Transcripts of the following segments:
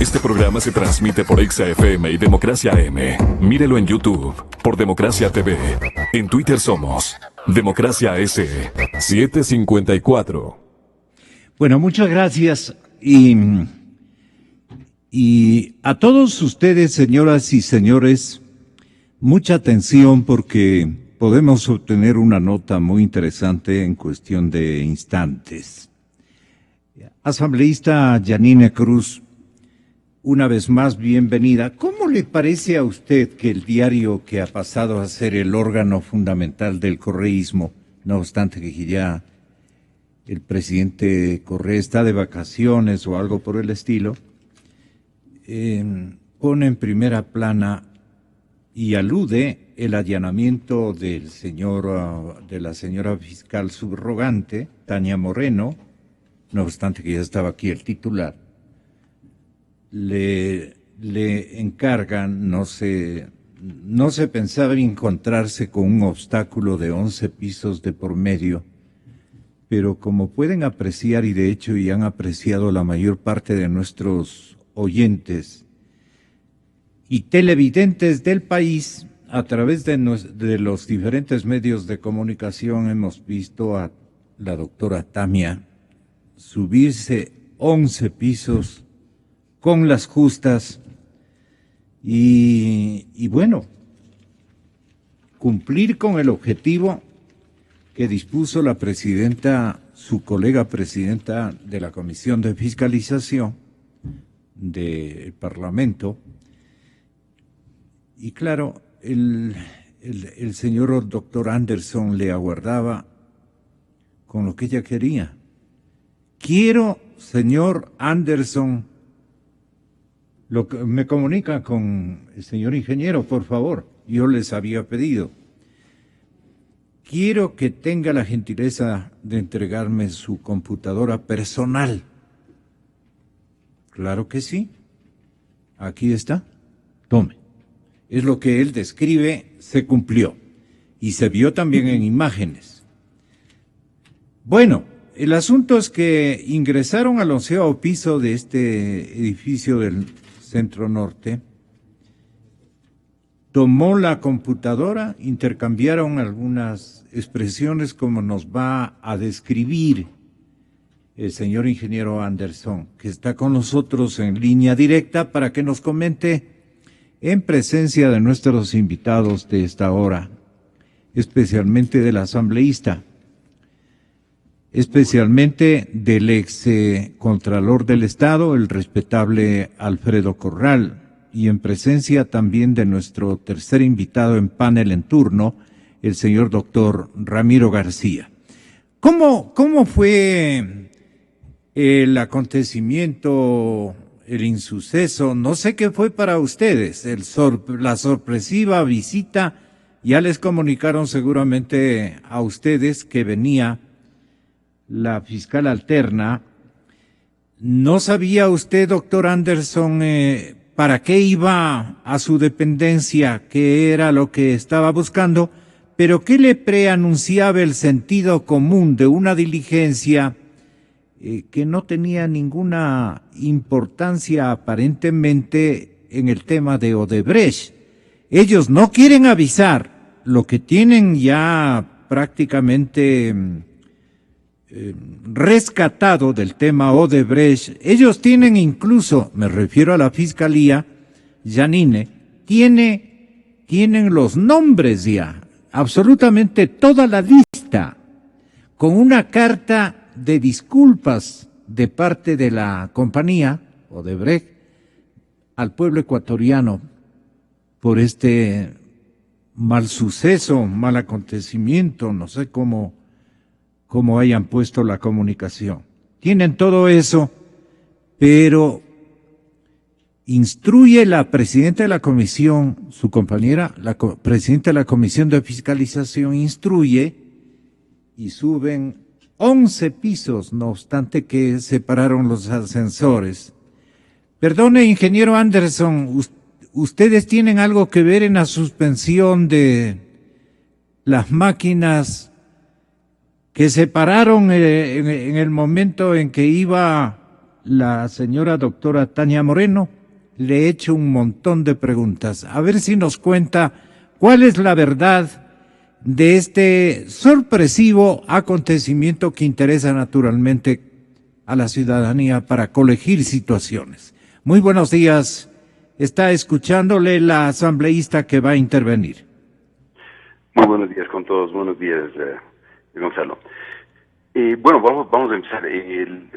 Este programa se transmite por XFM y Democracia AM. Mírelo en YouTube por Democracia TV. En Twitter somos Democracia S 754. Bueno, muchas gracias y a todos ustedes, señoras y señores, mucha atención porque podemos obtener una nota muy interesante en cuestión de instantes. Asambleísta Yanine Cruz, una vez más, bienvenida. ¿Cómo le parece a usted que el diario que ha pasado a ser el órgano fundamental del correísmo, no obstante que ya el presidente Correa está de vacaciones o algo por el estilo, pone en primera plana y alude el allanamiento de la señora fiscal subrogante, Tania Moreno, no obstante que ya estaba aquí el titular, le encargan, no se pensaba en encontrarse con un obstáculo de 11 pisos de por medio, pero como pueden apreciar, y de hecho ya han apreciado la mayor parte de nuestros oyentes y televidentes del país, a través de los diferentes medios de comunicación hemos visto a la doctora Tania subirse 11 pisos con las justas y bueno, cumplir con el objetivo que dispuso la presidenta, su colega presidenta de la Comisión de Fiscalización del Parlamento. Y claro, el señor doctor Anderson le aguardaba con lo que ella quería. Quiero, señor Anderson, me comunica con el señor ingeniero, por favor. Yo les había pedido. Quiero que tenga la gentileza de entregarme su computadora personal. Claro que sí. Aquí está. Tome. Es lo que él describe, se cumplió. Y se vio también en imágenes. Bueno, el asunto es que ingresaron al 11º piso de este edificio del Centro Norte, tomó la computadora, intercambiaron algunas expresiones como nos va a describir el señor ingeniero Anderson, que está con nosotros en línea directa para que nos comente en presencia de nuestros invitados de esta hora, especialmente del asambleísta, especialmente del ex Contralor del Estado, el respetable Alfredo Corral, y en presencia también de nuestro tercer invitado en panel en turno, el señor doctor Ramiro García. ¿Cómo fue el acontecimiento, el insuceso? No sé qué fue para ustedes, la sorpresiva visita. Ya les comunicaron seguramente a ustedes que venía la fiscal alterna. ¿No sabía usted, doctor Anderson, para qué iba a su dependencia, qué era lo que estaba buscando, pero qué le preanunciaba el sentido común de una diligencia que no tenía ninguna importancia aparentemente en el tema de Odebrecht? Ellos no quieren avisar lo que tienen ya prácticamente rescatado del tema Odebrecht. Ellos tienen incluso, me refiero a la Fiscalía, Yanine, tienen los nombres ya, absolutamente toda la lista, con una carta de disculpas de parte de la compañía Odebrecht al pueblo ecuatoriano por este mal suceso, mal acontecimiento, no sé cómo hayan puesto la comunicación. Tienen todo eso, pero instruye la presidenta de la comisión, su compañera, la presidenta de la comisión de fiscalización, instruye y suben 11 pisos, no obstante que separaron los ascensores. Perdone, ingeniero Anderson, ¿ustedes tienen algo que ver en la suspensión de las máquinas que se pararon en el momento en que iba la señora doctora Tania Moreno. Le he hecho un montón de preguntas. A ver si nos cuenta cuál es la verdad de este sorpresivo acontecimiento que interesa naturalmente a la ciudadanía para colegir situaciones. Muy buenos días. Está escuchándole la asambleísta que va a intervenir. Muy buenos días con todos. Buenos días, Gonzalo. Bueno, vamos a empezar. El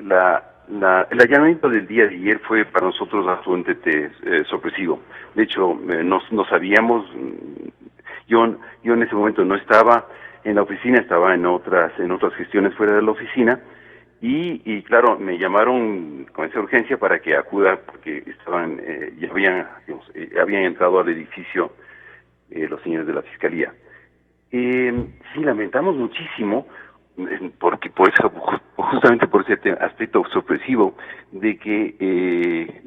allanamiento del día de ayer fue para nosotros absolutamente sorpresivo. De hecho, no sabíamos. Yo en ese momento no estaba en la oficina, estaba en otras gestiones fuera de la oficina. Y claro, me llamaron con esa urgencia para que acuda porque ya habían entrado al edificio los señores de la Fiscalía. Sí, lamentamos muchísimo, porque justamente por ese aspecto sorpresivo de que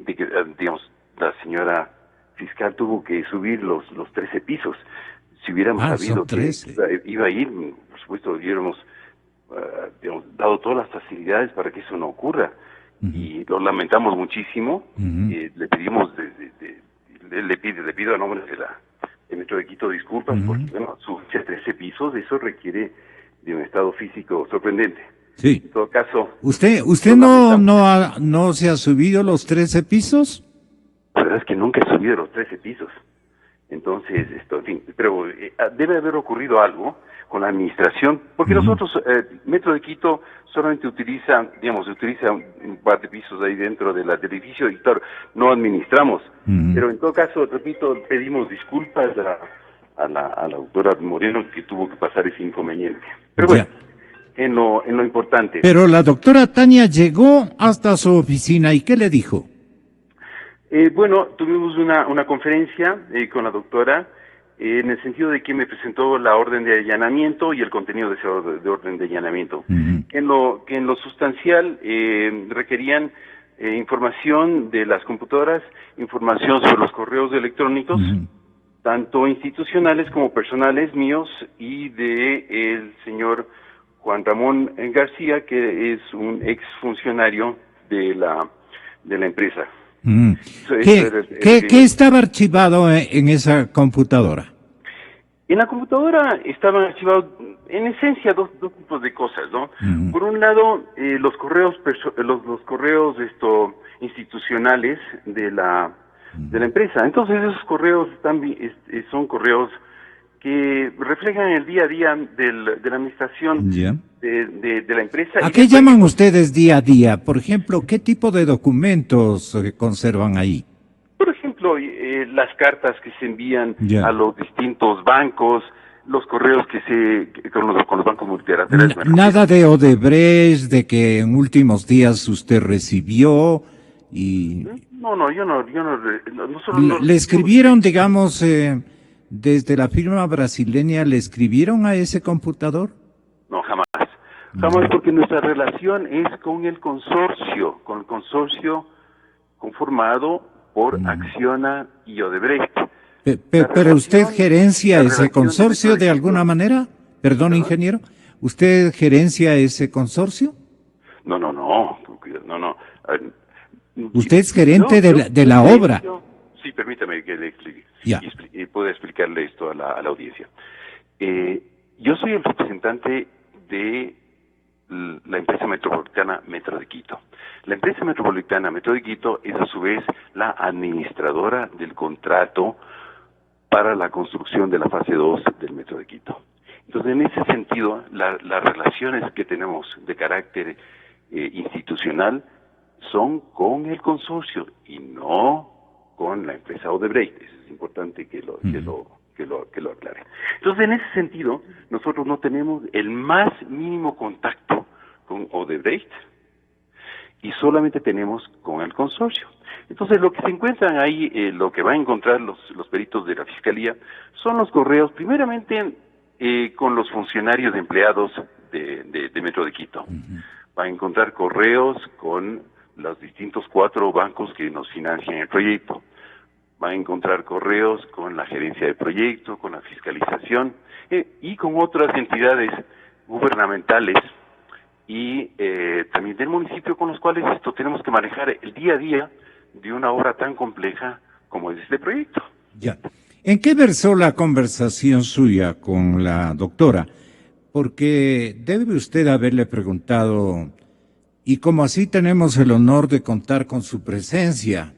digamos, la señora fiscal tuvo que subir los 13 pisos. Si hubiéramos sabido que iba a ir, por supuesto, hubiéramos dado todas las facilidades para que eso no ocurra. Y lo lamentamos muchísimo. Le pedimos le pido a nombre de Metro de Quito disculpas, porque bueno, subirse a 13 pisos, eso requiere de un estado físico sorprendente. Sí. En todo caso, ¿Usted no se ha subido los 13 pisos? La verdad es que nunca he subido los 13 pisos. Entonces, en fin, pero debe haber ocurrido algo con la administración, porque nosotros, Metro de Quito, solamente utiliza un par de pisos ahí dentro del edificio y claro, no administramos. Pero en todo caso, repito, pedimos disculpas a la doctora Moreno que tuvo que pasar ese inconveniente. Pero bueno, en lo importante. Pero la doctora Tania llegó hasta su oficina y ¿qué le dijo? Bueno, tuvimos una conferencia con la doctora en el sentido de que me presentó la orden de allanamiento y el contenido de esa orden de allanamiento. En lo sustancial requerían información de las computadoras, información sobre los correos electrónicos, tanto institucionales como personales míos y de el señor Juan Ramón García, que es un exfuncionario de la empresa. ¿Qué estaba archivado en esa computadora? En la computadora estaban archivados, en esencia, dos tipos de cosas, ¿no? Por un lado, los correos institucionales de la empresa. Entonces, esos correos son correos que reflejan el día a día de la administración de la empresa. ¿A qué llaman ustedes día a día? Por ejemplo, ¿qué tipo de documentos conservan ahí? Por ejemplo, las cartas que se envían a los distintos bancos, los correos con los bancos multilaterales. Nada de Odebrecht, de que en últimos días usted recibió y... No, yo no. ¿Le escribieron, digamos, desde la firma brasileña, le escribieron a ese computador? No, jamás. Jamás, porque nuestra relación es con el consorcio conformado por Acciona y Odebrecht. ¿Pero usted gerencia ese consorcio de alguna manera? Perdón, ingeniero. ¿Usted gerencia ese consorcio? No. ¿Usted es gerente de la obra? Sí, permítame que le explique. Ya. Y pueda explicarle esto a la audiencia. Yo soy el representante de la empresa metropolitana Metro de Quito. La empresa metropolitana Metro de Quito es a su vez la administradora del contrato para la construcción de la fase 2 del Metro de Quito. Entonces, en ese sentido, las relaciones que tenemos de carácter institucional son con el consorcio y no con la empresa Odebrecht. Eso es importante que lo aclare. Entonces, en ese sentido, nosotros no tenemos el más mínimo contacto con Odebrecht y solamente tenemos con el consorcio. Entonces, lo que se encuentran ahí, lo que van a encontrar los peritos de la Fiscalía, son los correos, primeramente con los funcionarios empleados de Metro de Quito. Va a encontrar correos con los distintos 4 bancos que nos financian el proyecto. Va a encontrar correos con la gerencia del proyecto, con la fiscalización y con otras entidades gubernamentales y también del municipio, con los cuales tenemos que manejar el día a día de una obra tan compleja como es este proyecto. Ya. ¿En qué versó la conversación suya con la doctora? Porque debe usted haberle preguntado, y como así tenemos el honor de contar con su presencia,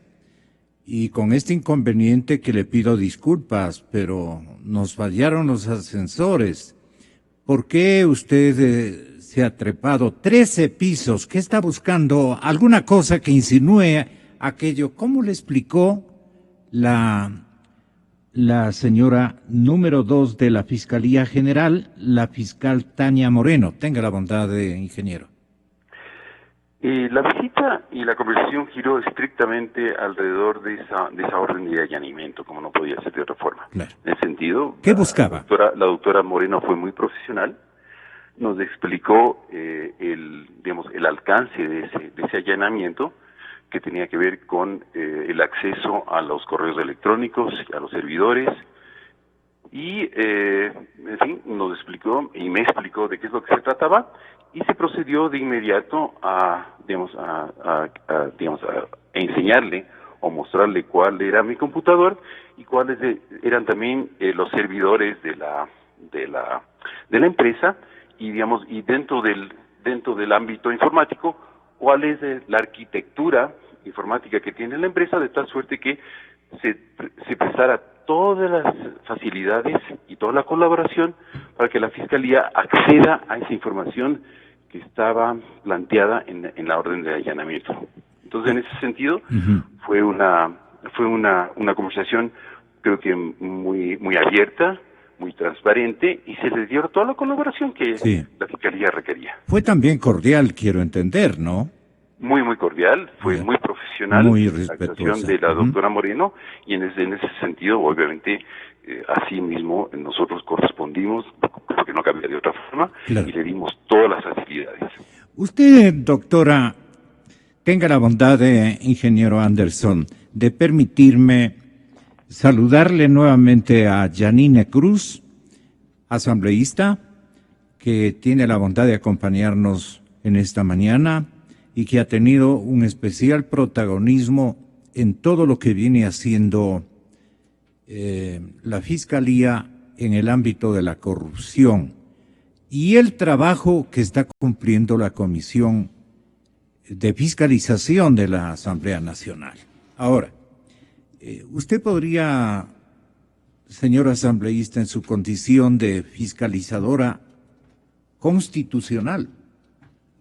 y con este inconveniente que le pido disculpas, pero nos fallaron los ascensores. ¿Por qué usted se ha trepado 13 pisos? ¿Qué está buscando? ¿Alguna cosa que insinúe aquello? ¿Cómo le explicó la señora número 2 de la Fiscalía General, la fiscal Tania Moreno? Tenga la bondad de ingeniero. La visita y la conversación giró estrictamente alrededor de esa orden de allanamiento, como no podía ser de otra forma. Claro. En ese sentido, ¿Qué buscaba? La doctora Moreno fue muy profesional, nos explicó el alcance de ese allanamiento, que tenía que ver con el acceso a los correos electrónicos, a los servidores, y en fin, nos explicó y me explicó de qué es lo que se trataba, y se procedió de inmediato a enseñarle o mostrarle cuál era mi computador y cuáles eran también los servidores de la empresa, y y dentro del ámbito informático, cuál es la arquitectura informática que tiene la empresa, de tal suerte que se prestara todas las facilidades y toda la colaboración para que la Fiscalía acceda a esa información que estaba planteada en la orden de allanamiento. Entonces, en ese sentido, fue una conversación, creo que muy abierta, muy transparente, y se les dio toda la colaboración que la Fiscalía requería. Fue también cordial, quiero entender, ¿no? Muy cordial, fue muy profesional, muy la actuación de la doctora Moreno, y en ese sentido, obviamente, así mismo nosotros correspondimos, porque no cabía de otra forma, claro, y le dimos todas las facilidades. Usted, doctora, tenga la bondad de, ingeniero Anderson, de permitirme saludarle nuevamente a Janine Cruz, asambleísta, que tiene la bondad de acompañarnos en esta mañana y que ha tenido un especial protagonismo en todo lo que viene haciendo la Fiscalía en el ámbito de la corrupción y el trabajo que está cumpliendo la Comisión de Fiscalización de la Asamblea Nacional. Ahora, usted podría, señor asambleísta, en su condición de fiscalizadora constitucional,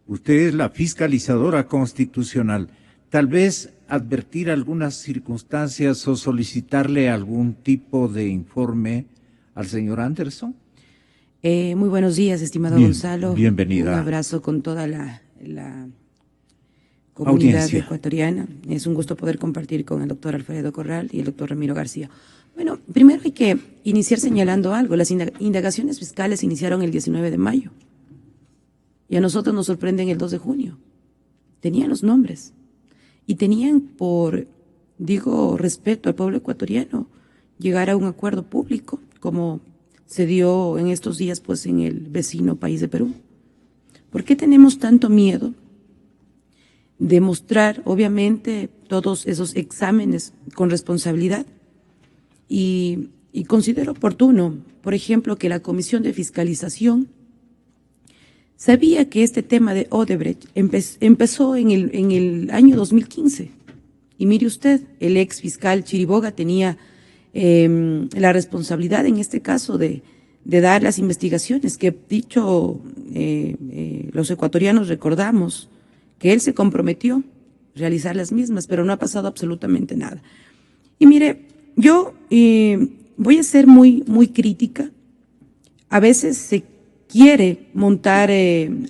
usted es la fiscalizadora constitucional, tal vez advertir algunas circunstancias o solicitarle algún tipo de informe al señor Anderson. Muy buenos días, estimado Gonzalo. Bienvenida. Un abrazo con toda la comunidad ecuatoriana. Es un gusto poder compartir con el doctor Alfredo Corral y el doctor Ramiro García. Bueno, primero hay que iniciar señalando algo. Las indagaciones fiscales se iniciaron el 19 de mayo y a nosotros nos sorprenden el 2 de junio. Tenían los nombres y tenían por, respeto al pueblo ecuatoriano, llegar a un acuerdo público, como se dio en estos días pues en el vecino país de Perú. ¿Por qué tenemos tanto miedo de mostrar, obviamente, todos esos exámenes con responsabilidad? Y considero oportuno, por ejemplo, que la Comisión de Fiscalización sabía que este tema de Odebrecht empezó en el año 2015. Y mire usted, el ex fiscal Chiriboga tenía la responsabilidad en este caso de dar las investigaciones, que dicho los ecuatorianos recordamos que él se comprometió a realizar las mismas, pero no ha pasado absolutamente nada. Y mire, yo voy a ser muy crítica. A veces se quiere montar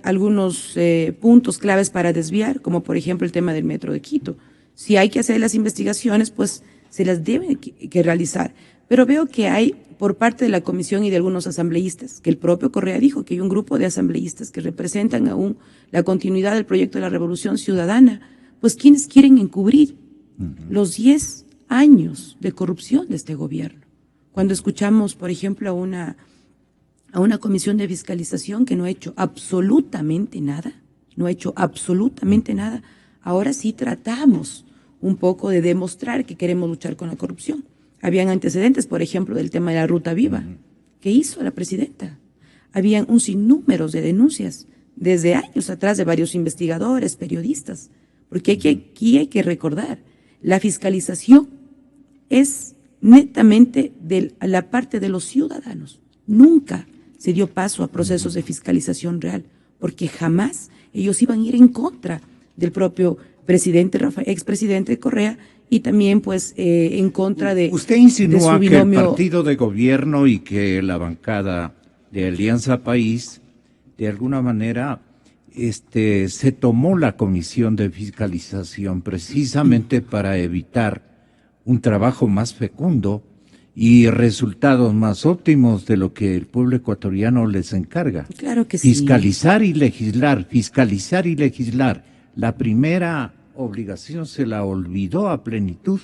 algunos puntos claves para desviar, como por ejemplo el tema del Metro de Quito. Si hay que hacer las investigaciones, pues se las debe que realizar. Pero veo que hay, por parte de la comisión y de algunos asambleístas, que el propio Correa dijo que hay un grupo de asambleístas que representan aún la continuidad del proyecto de la Revolución Ciudadana, pues quienes quieren encubrir los 10 años de corrupción de este gobierno. Cuando escuchamos, por ejemplo, a una comisión de fiscalización que no ha hecho absolutamente nada, no ha hecho absolutamente nada. Ahora sí tratamos un poco de demostrar que queremos luchar con la corrupción. Habían antecedentes, por ejemplo, del tema de la Ruta Viva. ¿Qué hizo la presidenta? Habían un sinnúmero de denuncias desde años atrás de varios investigadores, periodistas, porque aquí hay que recordar, la fiscalización es netamente de la parte de los ciudadanos. Nunca se dio paso a procesos de fiscalización real, porque jamás ellos iban a ir en contra del propio presidente, expresidente Correa, y también pues en contra de Usted insinúa de su que el binomio. partido de gobierno y que la bancada de Alianza País, de alguna manera, se tomó la comisión de fiscalización precisamente para evitar un trabajo más fecundo y resultados más óptimos de lo que el pueblo ecuatoriano les encarga. Claro que sí. Fiscalizar y legislar, fiscalizar y legislar. La primera obligación se la olvidó a plenitud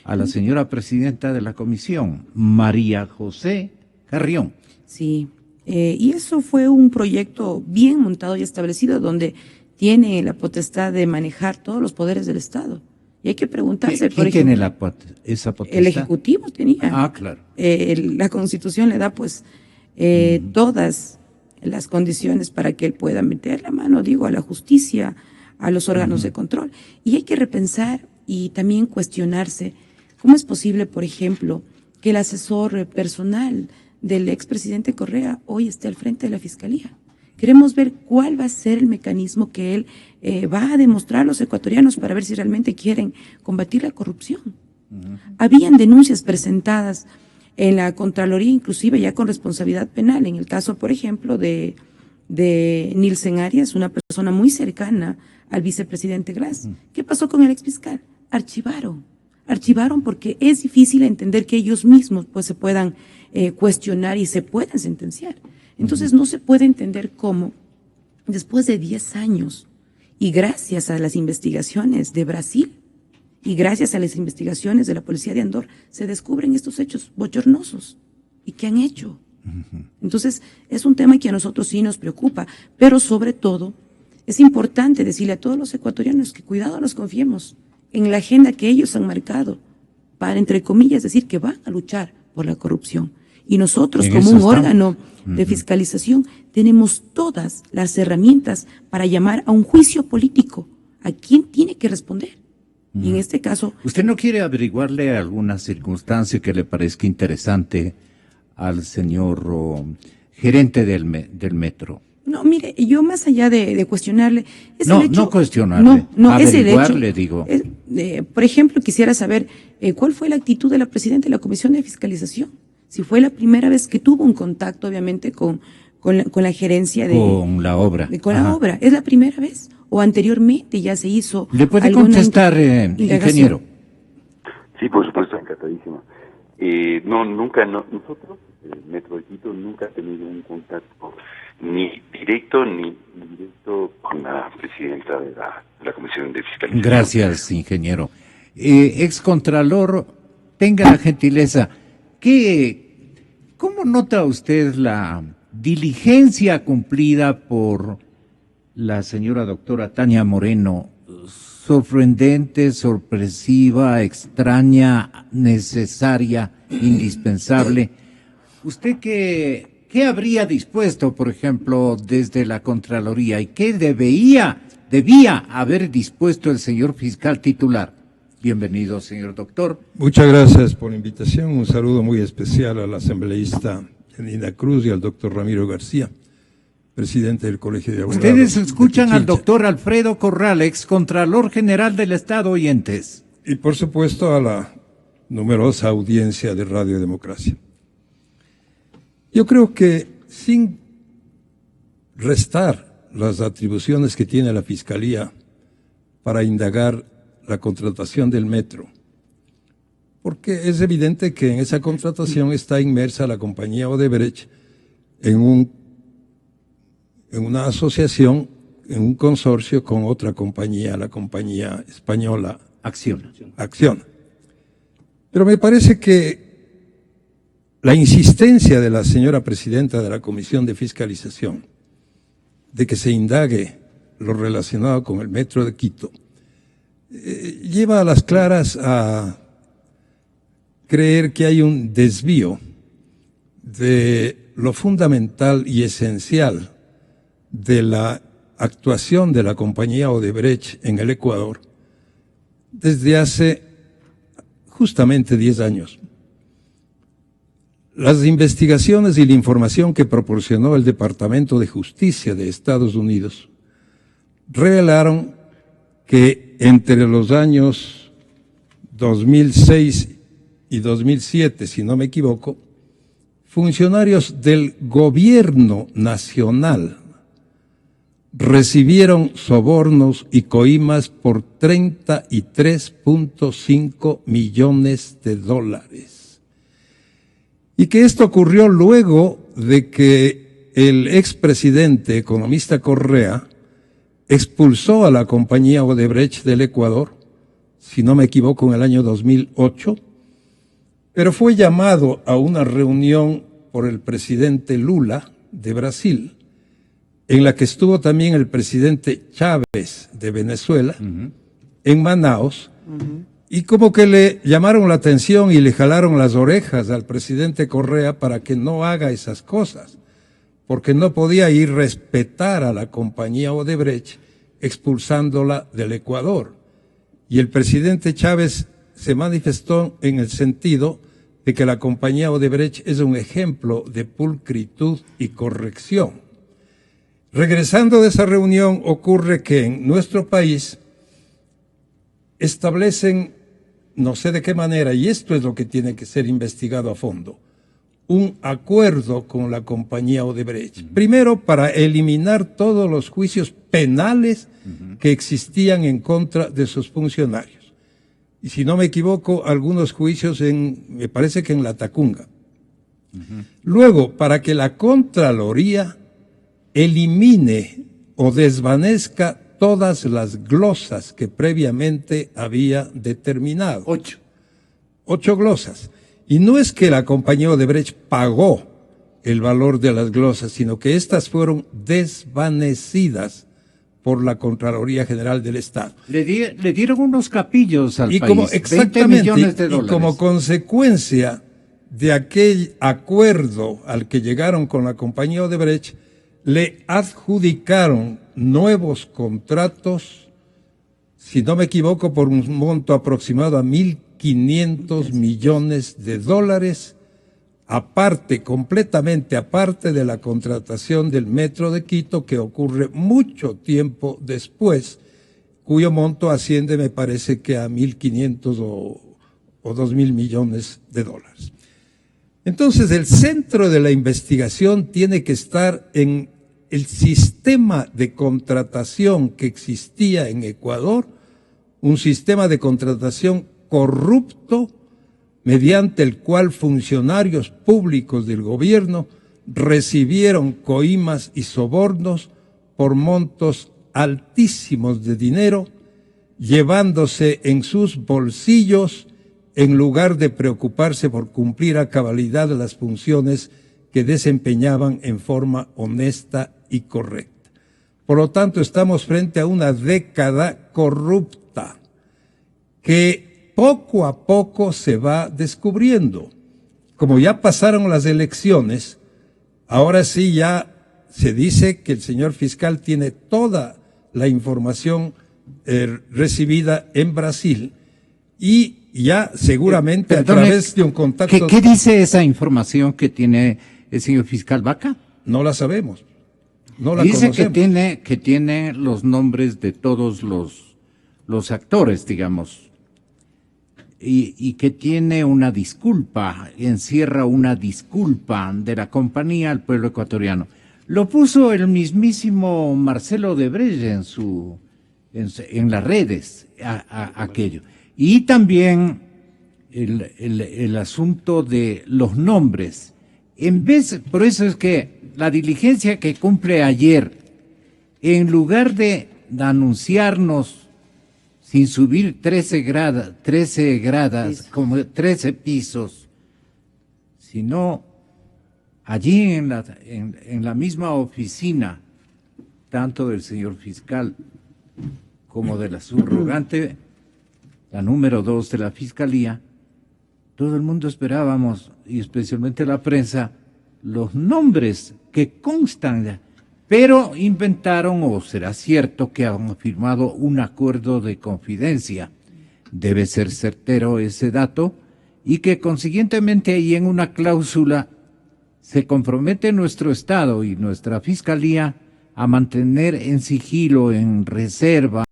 a la señora presidenta de la comisión, María José Carrión. Sí, y eso fue un proyecto bien montado y establecido donde tiene la potestad de manejar todos los poderes del Estado. Y hay que preguntarse, por ¿Quién ejemplo, tiene esa potestad? el Ejecutivo tenía. Ah, claro. La Constitución le da pues todas las condiciones para que él pueda meter la mano, digo, a la justicia, a los órganos de control. Y hay que repensar y también cuestionarse cómo es posible, por ejemplo, que el asesor personal del expresidente Correa hoy esté al frente de la Fiscalía. Queremos ver cuál va a ser el mecanismo que él va a demostrar a los ecuatorianos para ver si realmente quieren combatir la corrupción. Habían denuncias presentadas en la Contraloría, inclusive ya con responsabilidad penal, en el caso, por ejemplo, de Nilsen Arias, una persona muy cercana al vicepresidente Glass. ¿Qué pasó con el exfiscal? Archivaron porque es difícil entender que ellos mismos pues se puedan cuestionar y se puedan sentenciar. Entonces no se puede entender cómo después de 10 años y gracias a las investigaciones de Brasil y gracias a las investigaciones de la policía de Andorra se descubren estos hechos bochornosos. ¿Y qué han hecho? Entonces es un tema que a nosotros sí nos preocupa, pero sobre todo es importante decirle a todos los ecuatorianos que cuidado nos confiemos en la agenda que ellos han marcado para, entre comillas, decir que van a luchar por la corrupción. Y nosotros, como un órgano de fiscalización, tenemos todas las herramientas para llamar a un juicio político a quien tiene que responder. Y en este caso... ¿Usted no quiere averiguarle alguna circunstancia que le parezca interesante al señor gerente del metro? No, mire, yo más allá de cuestionarle... No cuestionarle, es el hecho. Digo. Por ejemplo, quisiera saber cuál fue la actitud de la presidenta de la Comisión de Fiscalización. Si fue la primera vez que tuvo un contacto, obviamente, con la gerencia de... Con la obra. Con la obra. ¿Es la primera vez? ¿O anteriormente ya se hizo? ¿Le puede contestar, ingeniero? Sí, por supuesto, encantadísimo. Nosotros, el Metro de Quito, nunca ha tenido un contacto ni directo con la presidenta de la Comisión de Fiscalización. Gracias, ingeniero. Excontralor, tenga la gentileza. ¿Cómo nota usted la diligencia cumplida por la señora doctora Tania Moreno? Sorprendente, sorpresiva, extraña, necesaria, indispensable. ¿Usted qué habría dispuesto, por ejemplo, desde la Contraloría y qué debía haber dispuesto el señor fiscal titular? Bienvenido, señor doctor. Muchas gracias por la invitación. Un saludo muy especial al asambleísta Janina Cruz y al doctor Ramiro García, presidente del Colegio de Abogados. Ustedes escuchan al doctor Alfredo Corral, excontralor general del Estado, oyentes. Y por supuesto a la numerosa audiencia de Radio Democracia. Yo creo que sin restar las atribuciones que tiene la Fiscalía para indagar la contratación del metro, porque es evidente que en esa contratación está inmersa la compañía Odebrecht en una asociación, en un consorcio con otra compañía, la compañía española Acciona. Pero me parece que la insistencia de la señora presidenta de la Comisión de Fiscalización de que se indague lo relacionado con el Metro de Quito, lleva a las claras a creer que hay un desvío de lo fundamental y esencial de la actuación de la compañía Odebrecht en el Ecuador desde hace justamente 10 años. Las investigaciones y la información que proporcionó el Departamento de Justicia de Estados Unidos revelaron que entre los años 2006 y 2007, si no me equivoco, funcionarios del gobierno nacional recibieron sobornos y coimas por 33.5 millones de dólares. Y que esto ocurrió luego de que el expresidente economista Correa expulsó a la compañía Odebrecht del Ecuador, si no me equivoco, en el año 2008, pero fue llamado a una reunión por el presidente Lula de Brasil, en la que estuvo también el presidente Chávez de Venezuela, en Manaos, y como que le llamaron la atención y le jalaron las orejas al presidente Correa para que no haga esas cosas, porque no podía ir respetar a la compañía Odebrecht expulsándola del Ecuador. Y el presidente Chávez se manifestó en el sentido de que la compañía Odebrecht es un ejemplo de pulcritud y corrección. Regresando de esa reunión, ocurre que en nuestro país establecen, no sé de qué manera, y esto es lo que tiene que ser investigado a fondo, un acuerdo con la compañía Odebrecht. Primero, para eliminar todos los juicios penales que existían en contra de sus funcionarios. Y si no me equivoco, algunos juicios me parece que en La Tacunga. Luego, para que la Contraloría elimine o desvanezca todas las glosas que previamente había determinado. 8 glosas. Y no es que la compañía Odebrecht pagó el valor de las glosas, sino que éstas fueron desvanecidas por la Contraloría General del Estado. Le dieron unos capillos al país, como, exactamente, 20 millones de dólares. Y como consecuencia de aquel acuerdo al que llegaron con la compañía Odebrecht, le adjudicaron nuevos contratos, si no me equivoco, por un monto aproximado a 1.500 millones de dólares, aparte, completamente aparte de la contratación del Metro de Quito, que ocurre mucho tiempo después, cuyo monto asciende, me parece que a 1.500 o 2.000 millones de dólares. Entonces, el centro de la investigación tiene que estar en el sistema de contratación que existía en Ecuador, un sistema de contratación corrupto, mediante el cual funcionarios públicos del gobierno recibieron coimas y sobornos por montos altísimos de dinero, llevándose en sus bolsillos en lugar de preocuparse por cumplir a cabalidad las funciones que desempeñaban en forma honesta y correcta. Por lo tanto, estamos frente a una década corrupta que poco a poco se va descubriendo. Como ya pasaron las elecciones, ahora sí ya se dice que el señor fiscal tiene toda la información recibida en Brasil y ya seguramente a través de un contacto... ¿Qué dice esa información que tiene el señor fiscal Vaca? No la sabemos. No la dice conocemos. que tiene los nombres de todos los actores, digamos, y que tiene una disculpa, encierra una disculpa de la compañía al pueblo ecuatoriano. Lo puso el mismísimo Marcelo Odebrecht en las redes, aquello. Y también el asunto de los nombres. Por eso es que la diligencia que cumple ayer, en lugar de anunciarnos sin subir 13 gradas, como 13 pisos, sino allí en la misma oficina, tanto del señor fiscal como de la subrogante, la número 2 de la Fiscalía, todo el mundo esperábamos, y especialmente la prensa, los nombres que constan, pero inventaron, o será cierto, que han firmado un acuerdo de confidencia. Debe ser certero ese dato, y que consiguientemente ahí en una cláusula se compromete nuestro Estado y nuestra Fiscalía a mantener en sigilo, en reserva,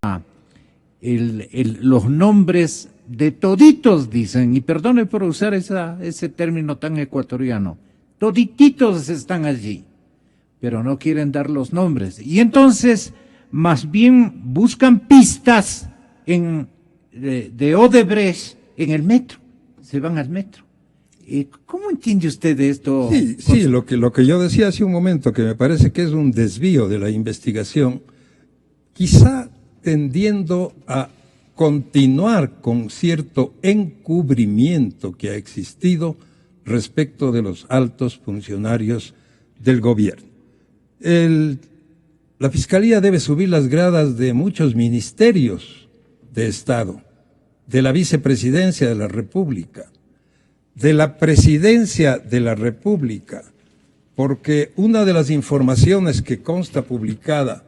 los nombres de toditos, dicen, y perdone por usar ese término tan ecuatoriano, todititos están allí, pero no quieren dar los nombres. Y entonces, más bien buscan pistas de Odebrecht en el metro, se van al metro. ¿Cómo entiende usted esto? Sí, lo que yo decía hace un momento, que me parece que es un desvío de la investigación, quizá tendiendo a continuar con cierto encubrimiento que ha existido respecto de los altos funcionarios del gobierno. La Fiscalía debe subir las gradas de muchos ministerios de Estado, de la Vicepresidencia de la República, de la Presidencia de la República, porque una de las informaciones que consta publicada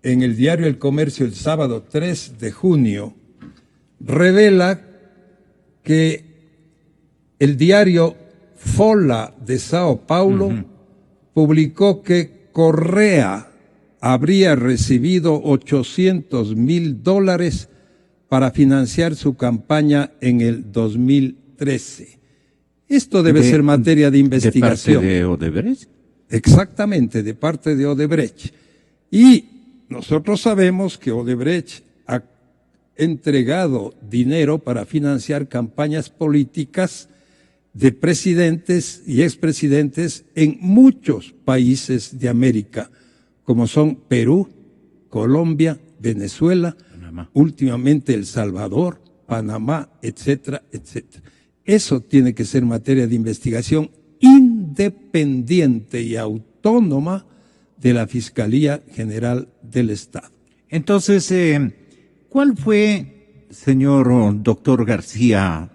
en el diario El Comercio el sábado 3 de junio revela que el diario Folha de Sao Paulo publicó que Correa habría recibido $800,000 para financiar su campaña en el 2013. Esto debe ser materia de investigación. ¿De parte de Odebrecht? Exactamente, de parte de Odebrecht. Y nosotros sabemos que Odebrecht ha entregado dinero para financiar campañas políticas de presidentes y expresidentes en muchos países de América, como son Perú, Colombia, Venezuela, Panamá, últimamente El Salvador, Panamá, etcétera, etcétera. Eso tiene que ser materia de investigación independiente y autónoma de la Fiscalía General del Estado. Entonces, ¿cuál fue, señor doctor García?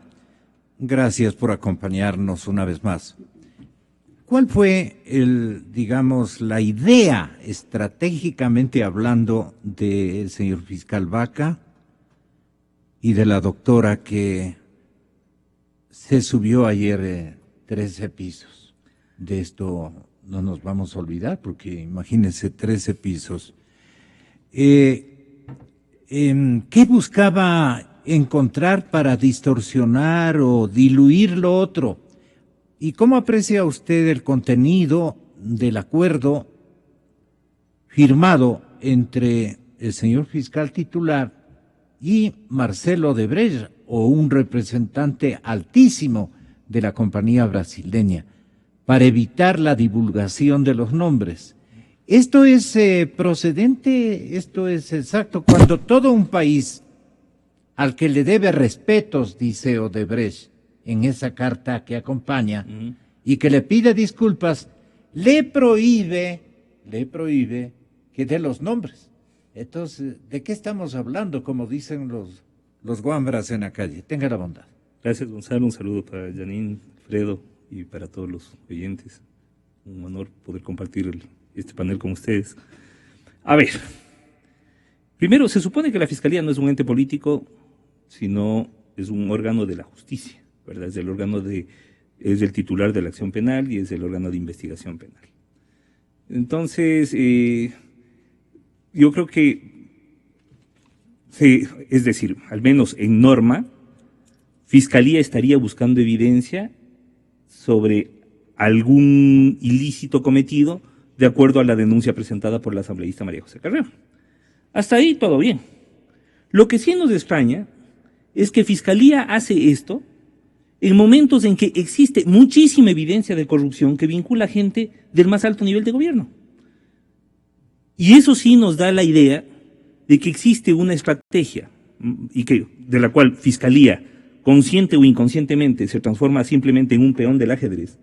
Gracias por acompañarnos una vez más. ¿Cuál fue la idea, estratégicamente hablando, del señor fiscal Vaca y de la doctora que se subió ayer 13 pisos? De esto no nos vamos a olvidar, porque imagínense 13 pisos. ¿Qué buscaba encontrar para distorsionar o diluir lo otro? ¿Y cómo aprecia usted el contenido del acuerdo firmado entre el señor fiscal titular y Marcelo Odebrecht, o un representante altísimo de la compañía brasileña, para evitar la divulgación de los nombres? ¿Esto es procedente? ¿Esto es exacto? Cuando todo un país al que le debe respetos, dice Odebrecht en esa carta que acompaña, y que le pide disculpas, le prohíbe que dé los nombres. Entonces, ¿de qué estamos hablando? Como dicen los guambras en la calle. Tenga la bondad. Gracias, Gonzalo. Un saludo para Janine, Fredo y para todos los oyentes. Un honor poder compartir este panel con ustedes. A ver, primero, se supone que la Fiscalía no es un ente político, sino es un órgano de la justicia, ¿verdad? Es el titular de la acción penal y es el órgano de investigación penal. Entonces, yo creo que, es decir, al menos en norma, Fiscalía estaría buscando evidencia sobre algún ilícito cometido de acuerdo a la denuncia presentada por la asambleísta María José Carrero. Hasta ahí todo bien. Lo que sí nos extraña es que Fiscalía hace esto en momentos en que existe muchísima evidencia de corrupción que vincula a gente del más alto nivel de gobierno. Y eso sí nos da la idea de que existe una estrategia de la cual Fiscalía, consciente o inconscientemente, se transforma simplemente en un peón del ajedrez,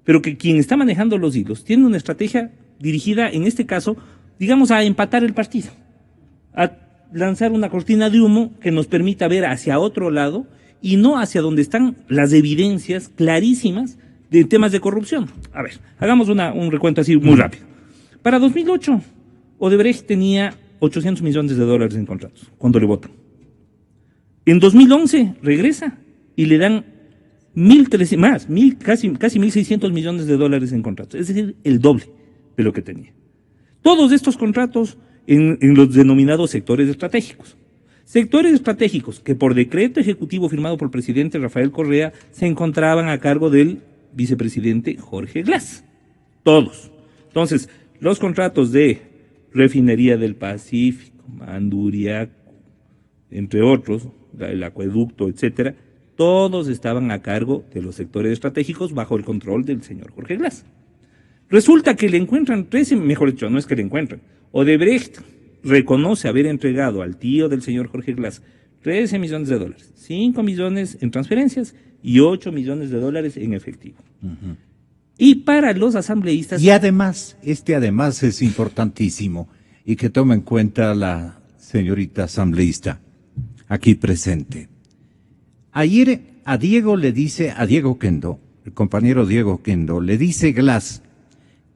pero que quien está manejando los hilos tiene una estrategia dirigida, en este caso, digamos, a empatar el partido, a lanzar una cortina de humo que nos permita ver hacia otro lado y no hacia donde están las evidencias clarísimas de temas de corrupción. A ver, hagamos un recuento así muy rápido. Para 2008, Odebrecht tenía 800 millones de dólares en contratos, cuando le votan. En 2011 regresa y le dan casi 1.600 millones de dólares en contratos, es decir, el doble de lo que tenía. Todos estos contratos en los denominados sectores estratégicos. Sectores estratégicos que por decreto ejecutivo firmado por el presidente Rafael Correa se encontraban a cargo del vicepresidente Jorge Glass. Todos. Entonces, los contratos de Refinería del Pacífico, Manduriaco, entre otros, el acueducto, etcétera, todos estaban a cargo de los sectores estratégicos bajo el control del señor Jorge Glass. Resulta que le encuentran 13, mejor dicho, no es que le encuentran, Odebrecht reconoce haber entregado al tío del señor Jorge Glass 13 millones de dólares, 5 millones en transferencias y 8 millones de dólares en efectivo. Uh-huh. Y para los asambleístas... Y además es importantísimo, y que tome en cuenta la señorita asambleísta aquí presente. Ayer a Diego Kendo, el compañero Diego Kendo, le dice Glass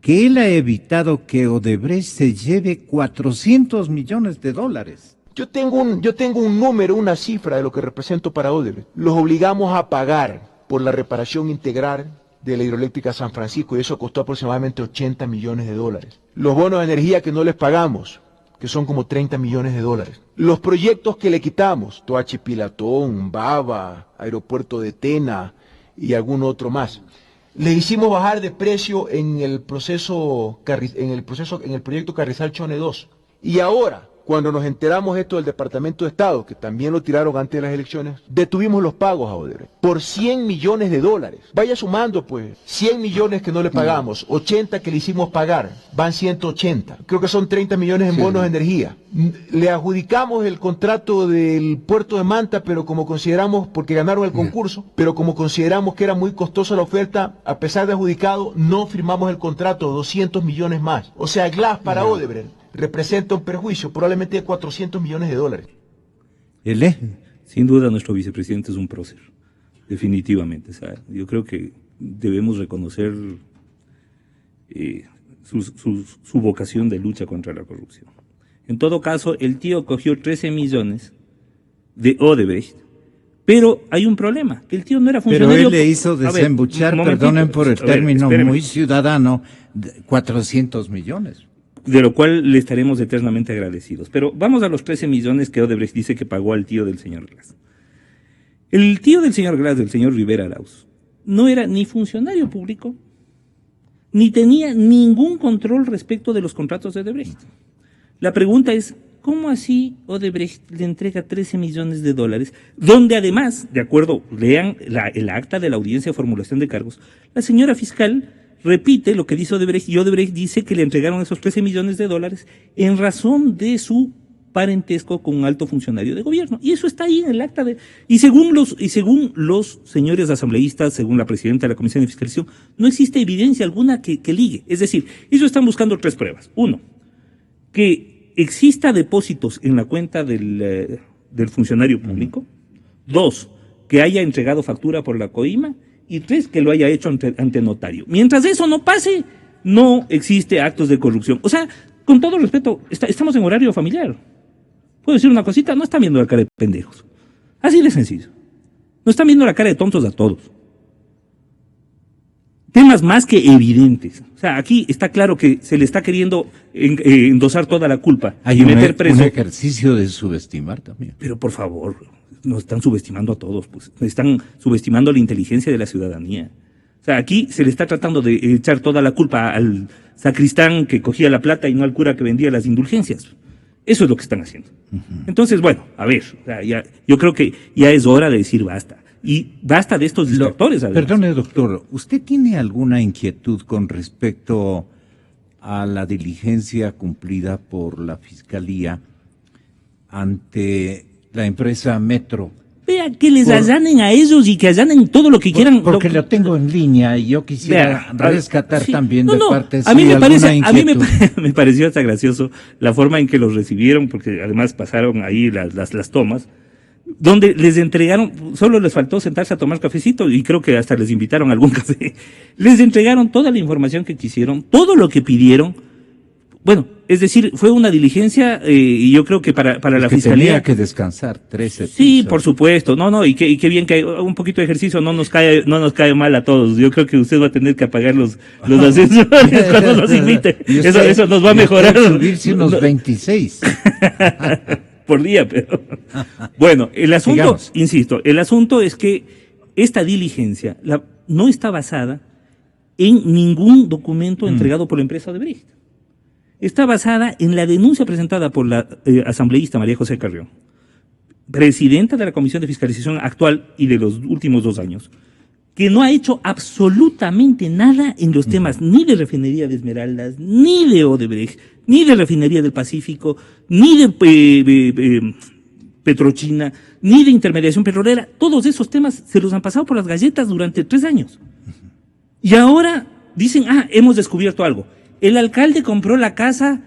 que él ha evitado que Odebrecht se lleve 400 millones de dólares. Yo tengo un número, una cifra de lo que represento para Odebrecht. Los obligamos a pagar por la reparación integral de la hidroeléctrica San Francisco y eso costó aproximadamente 80 millones de dólares. Los bonos de energía que no les pagamos, que son como 30 millones de dólares. Los proyectos que le quitamos, Toachi Pilatón, Baba, Aeropuerto de Tena y algún otro más. Le hicimos bajar de precio en el proyecto Carrizal Chone 2. Y ahora, cuando nos enteramos esto del Departamento de Estado, que también lo tiraron antes de las elecciones, detuvimos los pagos a Odebrecht por 100 millones de dólares. Vaya sumando pues, 100 millones que no le pagamos, 80 que le hicimos pagar, van 180. Creo que son 30 millones en bonos de energía. Le adjudicamos el contrato del puerto de Manta, pero como consideramos, porque ganaron el concurso, pero como consideramos que era muy costosa la oferta, a pesar de adjudicado, no firmamos el contrato, 200 millones más. O sea, Glass para Odebrecht representa un perjuicio probablemente de 400 millones de dólares. Sin duda nuestro vicepresidente es un prócer, definitivamente. O sea, yo creo que debemos reconocer su vocación de lucha contra la corrupción. En todo caso, el tío cogió 13 millones de Odebrecht, pero hay un problema, que el tío no era funcionario. Pero él le hizo desembuchar, perdonen por el término muy ciudadano, 400 millones. De lo cual le estaremos eternamente agradecidos. Pero vamos a los 13 millones que Odebrecht dice que pagó al tío del señor Glass. El tío del señor Glass, del señor Rivera Arauz, no era ni funcionario público, ni tenía ningún control respecto de los contratos de Odebrecht. La pregunta es, ¿cómo así Odebrecht le entrega 13 millones de dólares? Donde además, de acuerdo, lean el acta de la audiencia de formulación de cargos, la señora fiscal repite lo que dice Odebrecht, y Odebrecht dice que le entregaron esos 13 millones de dólares en razón de su parentesco con un alto funcionario de gobierno. Y eso está ahí en el acta y según los señores asambleístas, según la presidenta de la Comisión de Fiscalización, no existe evidencia alguna que ligue. Es decir, ellos están buscando 3 pruebas. 1, que exista depósitos en la cuenta del funcionario público. 2, que haya entregado factura por la coima. Y 3, que lo haya hecho ante notario. Mientras eso no pase, no existe actos de corrupción. O sea, con todo respeto, estamos en horario familiar. ¿Puedo decir una cosita? No están viendo la cara de pendejos. Así de sencillo. No están viendo la cara de tontos a todos. Temas más que evidentes. O sea, aquí está claro que se le está queriendo endosar toda la culpa. Hay y meter preso. Un ejercicio de subestimar también. Pero por favor, nos están subestimando a todos, pues. Están subestimando la inteligencia de la ciudadanía. O sea, aquí se le está tratando de echar toda la culpa al sacristán que cogía la plata y no al cura que vendía las indulgencias. Eso es lo que están haciendo. Uh-huh. Entonces, bueno, a ver, o sea, yo creo que ya es hora de decir basta. Y basta de estos distractores. Perdone, doctor, ¿usted tiene alguna inquietud con respecto a la diligencia cumplida por la Fiscalía ante la empresa Metro Vea que les allanen a ellos y que allanen todo lo que quieran. Porque lo tengo en línea y yo quisiera rescatar sí, también de parte a mí me parece, inquietud. me pareció hasta gracioso la forma en que los recibieron, porque además pasaron ahí las tomas, donde les entregaron, solo les faltó sentarse a tomar cafecito y creo que hasta les invitaron a algún café. Les entregaron toda la información que quisieron, todo lo que pidieron. Bueno, es decir, fue una diligencia y yo creo que para la fiscalía tenía que descansar 13 pisos. Sí, por supuesto. No, y qué bien que hay un poquito de ejercicio no nos cae mal a todos. Yo creo que usted va a tener que apagar los ascensores cuando nos invite. Eso nos va a mejorar. Subirse unos 26 por día, pero bueno, el asunto, digamos. Insisto, el asunto es que esta diligencia no está basada en ningún documento entregado por la empresa Odebrecht. Está basada en la denuncia presentada por la asambleísta María José Carrión, presidenta de la Comisión de Fiscalización actual y de los últimos 2 años, que no ha hecho absolutamente nada en los temas ni de refinería de Esmeraldas, ni de Odebrecht, ni de refinería del Pacífico, ni de Petrochina, ni de intermediación petrolera. Todos esos temas se los han pasado por las galletas durante 3 años. Y ahora dicen, hemos descubierto algo. El alcalde compró la casa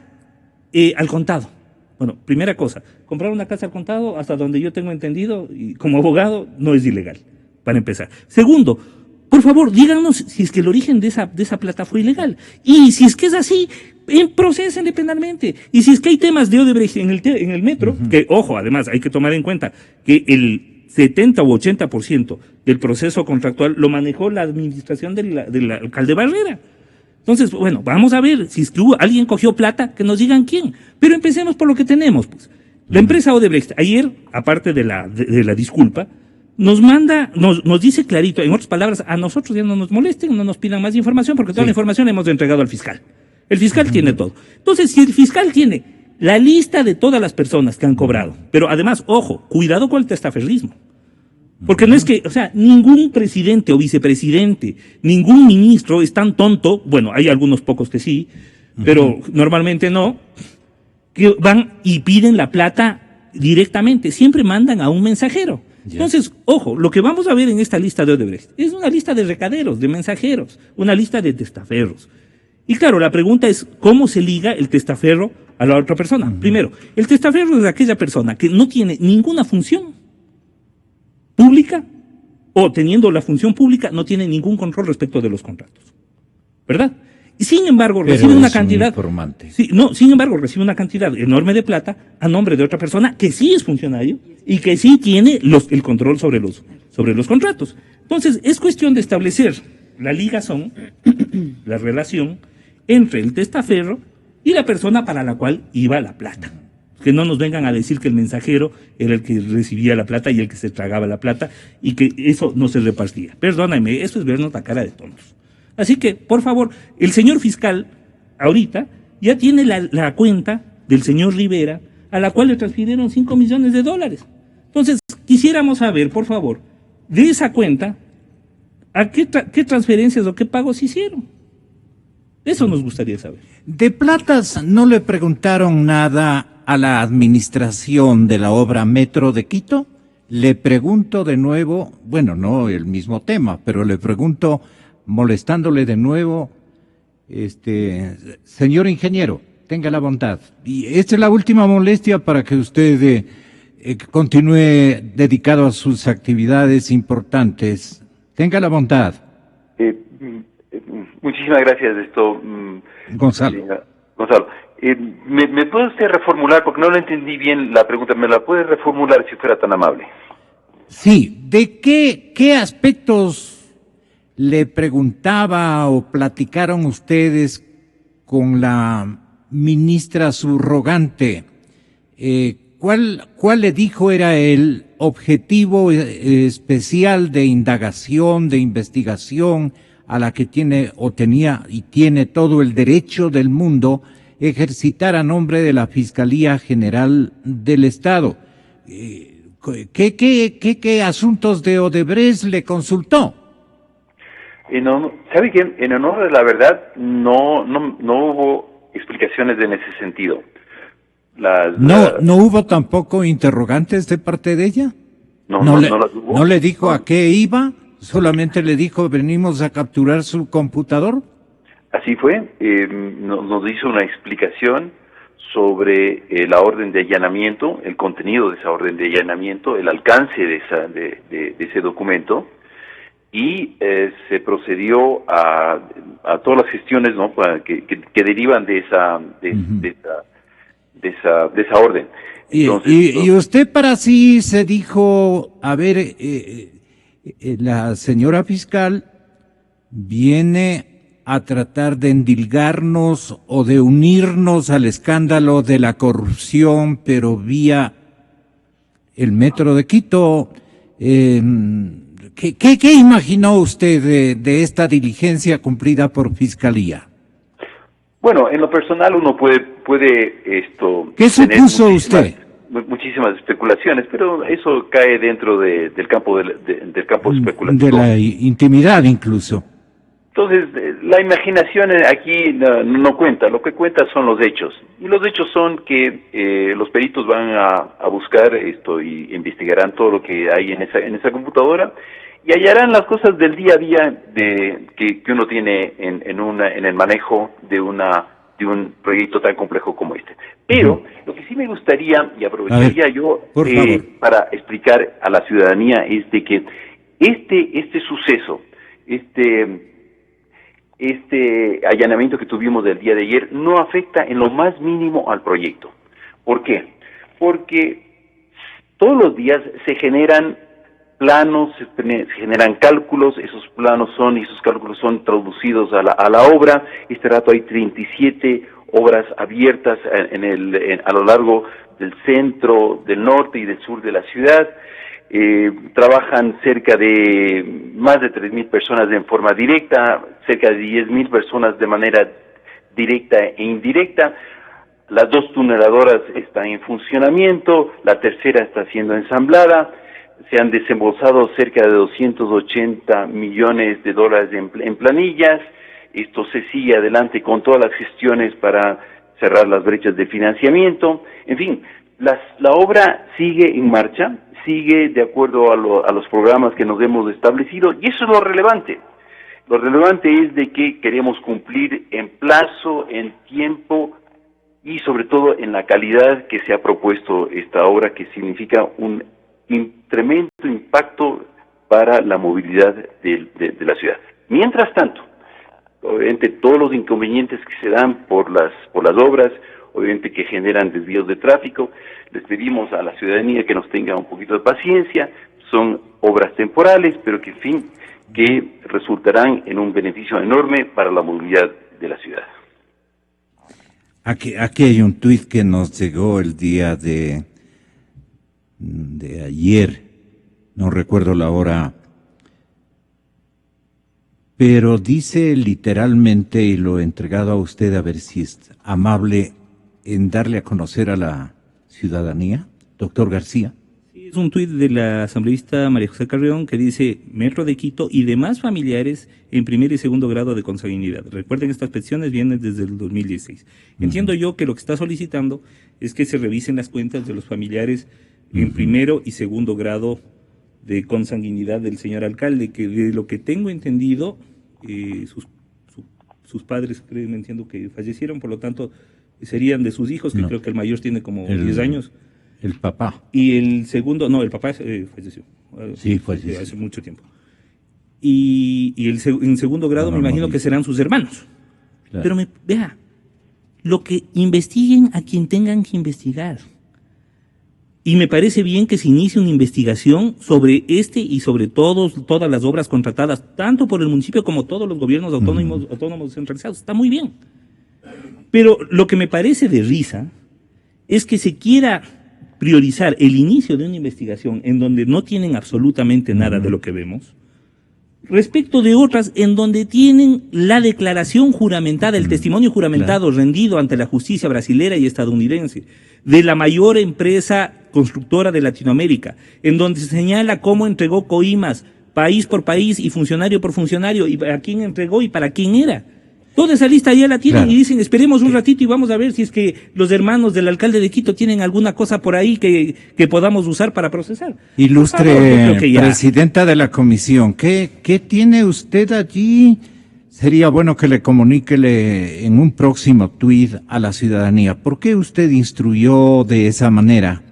al contado. Bueno, primera cosa, comprar una casa al contado, hasta donde yo tengo entendido, y como abogado, no es ilegal, para empezar. Segundo, por favor, díganos si es que el origen de esa plata fue ilegal. Y si es que es así, procesenle penalmente. Y si es que hay temas de Odebrecht en el metro, que, ojo, además, hay que tomar en cuenta que el 70 u 80% del proceso contractual lo manejó la administración del alcalde Barrera. Entonces, bueno, vamos a ver, si es que alguien cogió plata, que nos digan quién. Pero empecemos por lo que tenemos, pues. La empresa Odebrecht, ayer, aparte de la disculpa, nos dice clarito, en otras palabras, a nosotros ya no nos molesten, no nos pidan más información, porque toda la información la hemos entregado al fiscal. El fiscal tiene todo. Entonces, si el fiscal tiene la lista de todas las personas que han cobrado, pero además, ojo, cuidado con el testaferrismo. Porque no es que, ningún presidente o vicepresidente, ningún ministro es tan tonto, bueno, hay algunos pocos que sí, pero normalmente no, que van y piden la plata directamente, siempre mandan a un mensajero. Entonces, ojo, lo que vamos a ver en esta lista de Odebrecht es una lista de recaderos, de mensajeros, una lista de testaferros. Y claro, la pregunta es, ¿cómo se liga el testaferro a la otra persona? Primero, el testaferro es aquella persona que no tiene ninguna función pública, o teniendo la función pública, no tiene ningún control respecto de los contratos. ¿Verdad? Y sin embargo, recibe una cantidad. Sin embargo, recibe una cantidad enorme de plata a nombre de otra persona que sí es funcionario y que sí tiene el control sobre los contratos. Entonces, es cuestión de establecer la ligazón, la relación entre el testaferro y la persona para la cual iba la plata. Que no nos vengan a decir que el mensajero era el que recibía la plata y el que se tragaba la plata y que eso no se repartía. Perdóname, eso es vernos la cara de tontos. Así que, por favor, el señor fiscal ahorita ya tiene la cuenta del señor Rivera, a la cual le transfirieron $5 millones. Entonces, quisiéramos saber, por favor, de esa cuenta, ¿a qué transferencias o qué pagos hicieron? Eso nos gustaría saber. De platas no le preguntaron nada a la administración de la obra Metro de Quito. Le pregunto de nuevo, bueno, no el mismo tema, pero le pregunto, molestándole de nuevo, señor ingeniero, tenga la bondad. Y esta es la última molestia para que usted continúe dedicado a sus actividades importantes. Tenga la bondad. Muchísimas gracias de esto, Gonzalo. Gonzalo. ¿Me puede usted reformular? Porque no lo entendí bien la pregunta. ¿Me la puede reformular si fuera tan amable? Sí. ¿De qué aspectos le preguntaba o platicaron ustedes con la ministra subrogante? ¿Cuál le dijo era el objetivo especial de indagación, de investigación, a la que tiene o tenía y tiene todo el derecho del mundo ejercitar a nombre de la Fiscalía General del Estado? ¿Qué asuntos de Odebrecht le consultó? ¿Sabe qué? En honor de la verdad, no hubo explicaciones en ese sentido. ¿No hubo tampoco interrogantes de parte de ella? ¿No le dijo a qué iba? ¿Solamente le dijo, venimos a capturar su computador? Así fue. Nos hizo una explicación sobre la orden de allanamiento, el contenido de esa orden de allanamiento, el alcance de ese documento, y se procedió a todas las gestiones, ¿no?, que derivan de esa orden. Entonces, y usted para sí se dijo, a ver, la señora fiscal viene a tratar de endilgarnos o de unirnos al escándalo de la corrupción, pero vía el Metro de Quito. ¿Qué imaginó usted de esta diligencia cumplida por Fiscalía? Bueno, en lo personal uno puede ¿Qué supuso usted? Muchísimas especulaciones, pero eso cae dentro del campo del campo especulativo. De la intimidad incluso. Entonces, la imaginación aquí no cuenta, lo que cuenta son los hechos. Y los hechos son que los peritos van a buscar esto y investigarán todo lo que hay en esa computadora y hallarán las cosas del día a día que uno tiene en el manejo de un proyecto tan complejo como este. Pero lo que sí me gustaría, y aprovecharía yo para explicar a la ciudadanía, es de que este suceso, este allanamiento que tuvimos del día de ayer no afecta en lo más mínimo al proyecto. ¿Por qué? Porque todos los días se generan planos, se generan cálculos, esos cálculos son traducidos a la obra. Este rato hay 37 obras abiertas a lo largo del centro, del norte y del sur de la ciudad. Trabajan cerca de más de 3,000 personas en forma directa, cerca de 10,000 personas de manera directa e indirecta. Las 2 tuneladoras están en funcionamiento, la tercera está siendo ensamblada. Se han desembolsado cerca de $280 millones en planillas. Esto se sigue adelante con todas las gestiones para cerrar las brechas de financiamiento. En fin, la obra sigue en marcha, sigue de acuerdo a los programas que nos hemos establecido, y eso es lo relevante. Lo relevante es de que queremos cumplir en plazo, en tiempo y sobre todo en la calidad que se ha propuesto esta obra, que significa un tremendo impacto para la movilidad de la ciudad. Mientras tanto, obviamente todos los inconvenientes que se dan por las obras, obviamente que generan desvíos de tráfico, les pedimos a la ciudadanía que nos tenga un poquito de paciencia. Son obras temporales, pero que resultarán en un beneficio enorme para la movilidad de la ciudad. Aquí hay un tuit que nos llegó el día de ayer, no recuerdo la hora, pero dice literalmente, y lo he entregado a usted a ver si es amable en darle a conocer a la ciudadanía, doctor García. Sí, es un tuit de la asambleísta María José Carrión que dice: Metro de Quito y demás familiares en primer y segundo grado de consanguinidad. Recuerden, estas peticiones vienen desde el 2016. Entiendo yo que lo que está solicitando es que se revisen las cuentas de los familiares en primero y segundo grado de consanguinidad del señor alcalde, que de lo que tengo entendido, sus padres, entiendo que fallecieron, por lo tanto serían de sus hijos, que creo que el mayor tiene como 10 años. El papá. Y el segundo, el papá falleció. Sí, falleció. Hace mucho tiempo. Y en segundo grado me imagino que serán sus hermanos. Claro. Pero vea, lo que investiguen a quien tengan que investigar. Y me parece bien que se inicie una investigación sobre y sobre todas las obras contratadas, tanto por el municipio como todos los gobiernos autónomos centralizados. Está muy bien. Pero lo que me parece de risa es que se quiera priorizar el inicio de una investigación en donde no tienen absolutamente nada de lo que vemos, respecto de otras en donde tienen la declaración juramentada, el testimonio juramentado rendido ante la justicia brasilera y estadounidense, de la mayor empresa constructora de Latinoamérica, en donde se señala cómo entregó coimas país por país y funcionario por funcionario, y a quién entregó y para quién era. Toda esa lista ya la tienen Claro. y dicen, esperemos un ratito y vamos a ver si es que los hermanos del alcalde de Quito tienen alguna cosa por ahí que podamos usar para procesar. Por favor, yo Ilustre creo que ya. presidenta de la comisión, ¿qué tiene usted allí? Sería bueno que le comunique en un próximo tuit a la ciudadanía. ¿Por qué usted instruyó de esa manera?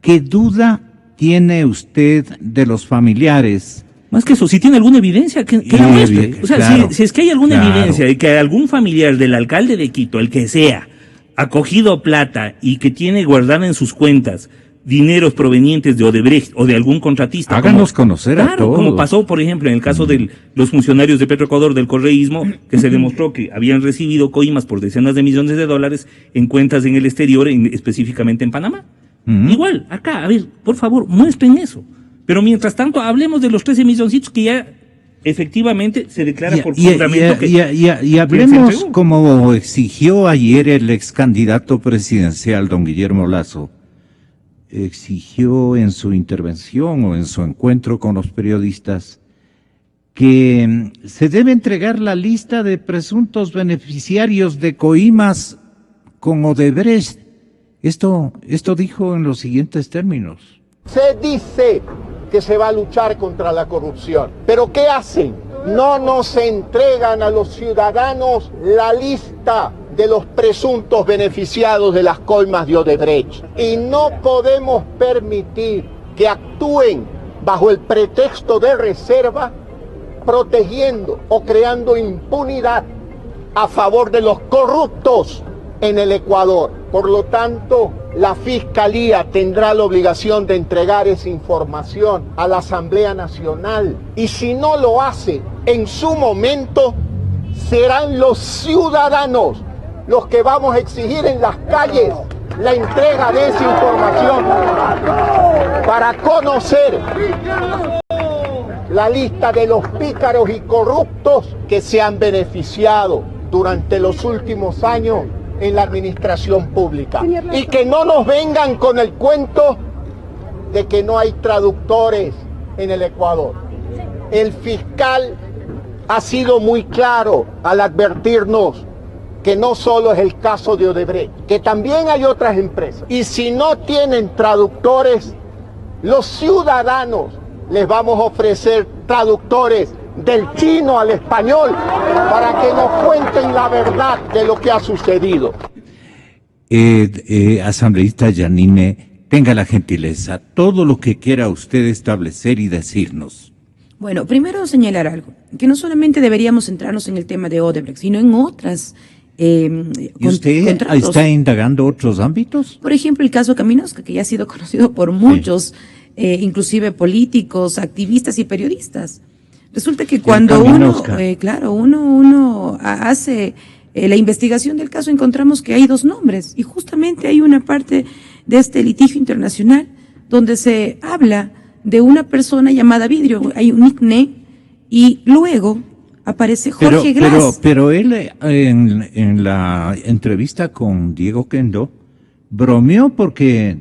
¿Qué duda tiene usted de los familiares? Más que eso, si tiene alguna evidencia, que la muestre. O sea, claro, si es que hay alguna claro. evidencia de que algún familiar del alcalde de Quito, el que sea, ha cogido plata y que tiene guardada en sus cuentas dineros provenientes de Odebrecht o de algún contratista. Háganos conocer a Claro, todos. como pasó, por ejemplo, en el caso de los funcionarios de Petroecuador del correísmo, que se demostró que habían recibido coimas por decenas de millones de dólares en cuentas en el exterior, específicamente en Panamá. Igual, acá, a ver, por favor, muestren eso. Pero mientras tanto, hablemos de los 13 milloncitos que ya efectivamente se declara por fundamento y hablemos como exigió ayer el ex candidato presidencial, don Guillermo Lasso. Exigió en su intervención o en su encuentro con los periodistas que se debe entregar la lista de presuntos beneficiarios de coimas con Odebrecht. Esto dijo en los siguientes términos. Se dice que se va a luchar contra la corrupción, pero ¿qué hacen? No nos entregan a los ciudadanos la lista de los presuntos beneficiados de las coimas de Odebrecht. Y no podemos permitir que actúen bajo el pretexto de reserva, protegiendo o creando impunidad a favor de los corruptos en el Ecuador. Por lo tanto, la Fiscalía tendrá la obligación de entregar esa información a la Asamblea Nacional. Y si no lo hace en su momento, serán los ciudadanos los que vamos a exigir en las calles la entrega de esa información para conocer la lista de los pícaros y corruptos que se han beneficiado durante los últimos años en la administración pública. Y que no nos vengan con el cuento de que no hay traductores en el Ecuador. El fiscal ha sido muy claro al advertirnos que no solo es el caso de Odebrecht, que también hay otras empresas. Y si no tienen traductores, los ciudadanos les vamos a ofrecer traductores del chino al español para que nos cuenten la verdad de lo que ha sucedido. Asambleísta Yanine, tenga la gentileza, todo lo que quiera usted establecer y decirnos. Bueno, primero señalar algo, que no solamente deberíamos centrarnos en el tema de Odebrecht, sino en otras ¿Y usted contratos. está indagando otros ámbitos? Por ejemplo, el caso Caminosca, que ya ha sido conocido por muchos, inclusive políticos, activistas y periodistas. Resulta que cuando uno hace la investigación del caso, encontramos que hay dos nombres, y justamente hay una parte de este litigio internacional donde se habla de una persona llamada Vidrio, hay un nickname, y luego aparece Jorge Glass. Pero él en la entrevista con Diego Kendo bromeó porque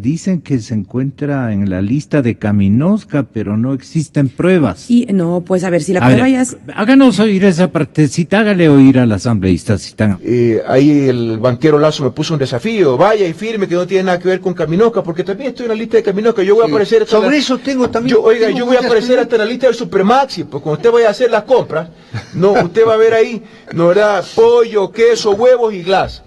dicen que se encuentra en la lista de Caminosca, pero no existen pruebas. Y no, pues a ver, si la prueba ya es... Háganos oír esa partecita, hágale oír a la asambleísta. Si están... Ahí el banquero Lasso me puso un desafío, vaya y firme que no tiene nada que ver con Caminosca, porque también estoy en la lista de Caminosca, yo voy a aparecer hasta sobre eso tengo también... yo voy a aparecer hasta en la lista del Supermaxi, pues cuando usted vaya a hacer las compras, no, usted va a ver ahí, no verá pollo, queso, huevos y glass.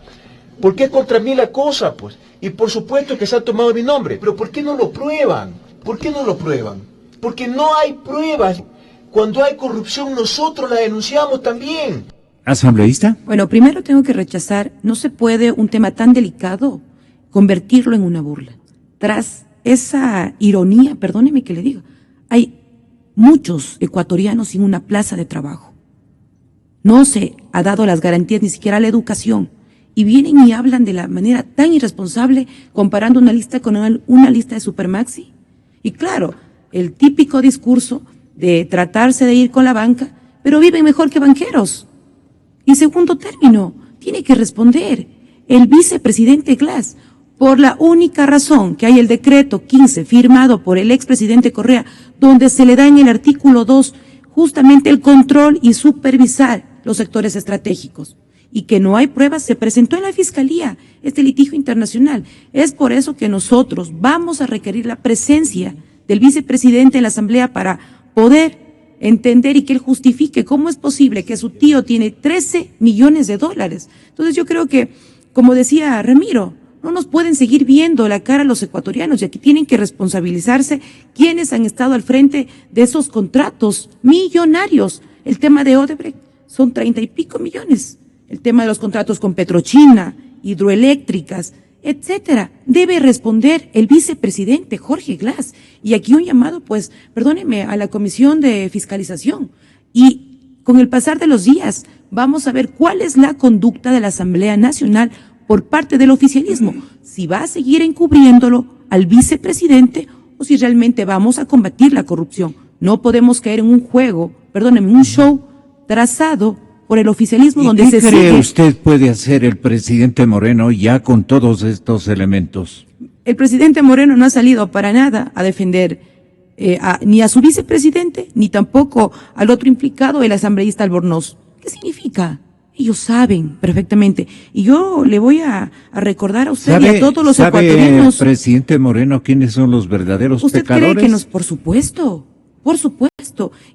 ¿Por qué contra mí la cosa, pues? Y por supuesto que se ha tomado mi nombre, pero ¿por qué no lo prueban? ¿Por qué no lo prueban? Porque no hay pruebas. Cuando hay corrupción nosotros la denunciamos también. ¿Asambleísta? Bueno, primero tengo que rechazar, no se puede un tema tan delicado convertirlo en una burla. Tras esa ironía, perdóneme que le diga, hay muchos ecuatorianos sin una plaza de trabajo. No se ha dado las garantías ni siquiera a la educación. Y vienen y hablan de la manera tan irresponsable comparando una lista con una lista de Supermaxi. Y claro, el típico discurso de tratarse de ir con la banca, pero viven mejor que banqueros. Y segundo término, tiene que responder el vicepresidente Glass, por la única razón que hay el decreto 15 firmado por el expresidente Correa, donde se le da en el artículo 2 justamente el control y supervisar los sectores estratégicos y que no hay pruebas, se presentó en la Fiscalía este litigio internacional. Es por eso que nosotros vamos a requerir la presencia del vicepresidente en la Asamblea para poder entender y que él justifique cómo es posible que su tío tiene 13 millones de dólares. Entonces yo creo que, como decía Ramiro, no nos pueden seguir viendo la cara a los ecuatorianos y aquí tienen que responsabilizarse quienes han estado al frente de esos contratos millonarios. El tema de Odebrecht son 30 y pico millones. El tema de los contratos con Petrochina, hidroeléctricas, etcétera. Debe responder el vicepresidente Jorge Glass. Y aquí un llamado, pues, perdóneme, a la Comisión de Fiscalización. Y con el pasar de los días vamos a ver cuál es la conducta de la Asamblea Nacional por parte del oficialismo. Si va a seguir encubriéndolo al vicepresidente o si realmente vamos a combatir la corrupción. No podemos caer en un juego, perdóneme, un show trazado por el oficialismo donde se sigue. ¿Qué cree usted puede hacer el presidente Moreno ya con todos estos elementos? El presidente Moreno no ha salido para nada a defender ni a su vicepresidente, ni tampoco al otro implicado, el asambleísta Albornoz. ¿Qué significa? Ellos saben perfectamente. Y yo le voy a recordar a usted y a todos los ecuatorianos. ¿Sabe, presidente Moreno, quiénes son los verdaderos pecadores? ¿Usted cree que nos, por supuesto?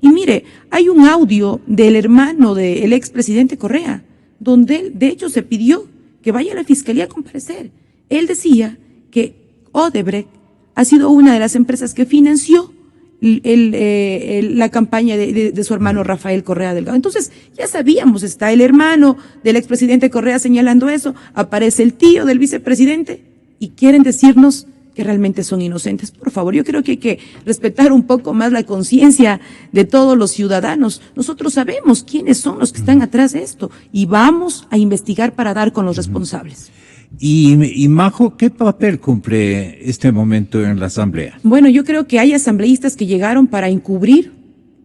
Y mire, hay un audio del hermano del expresidente Correa, donde él, de hecho, se pidió que vaya a la fiscalía a comparecer. Él decía que Odebrecht ha sido una de las empresas que financió la campaña de su hermano Rafael Correa Delgado. Entonces, ya sabíamos, está el hermano del expresidente Correa señalando eso, aparece el tío del vicepresidente y quieren decirnos que realmente son inocentes. Por favor, yo creo que hay que respetar un poco más la conciencia de todos los ciudadanos. Nosotros sabemos quiénes son los que están atrás de esto y vamos a investigar para dar con los responsables. Y Majo, ¿qué papel cumple este momento en la Asamblea? Bueno, yo creo que hay asambleístas que llegaron para encubrir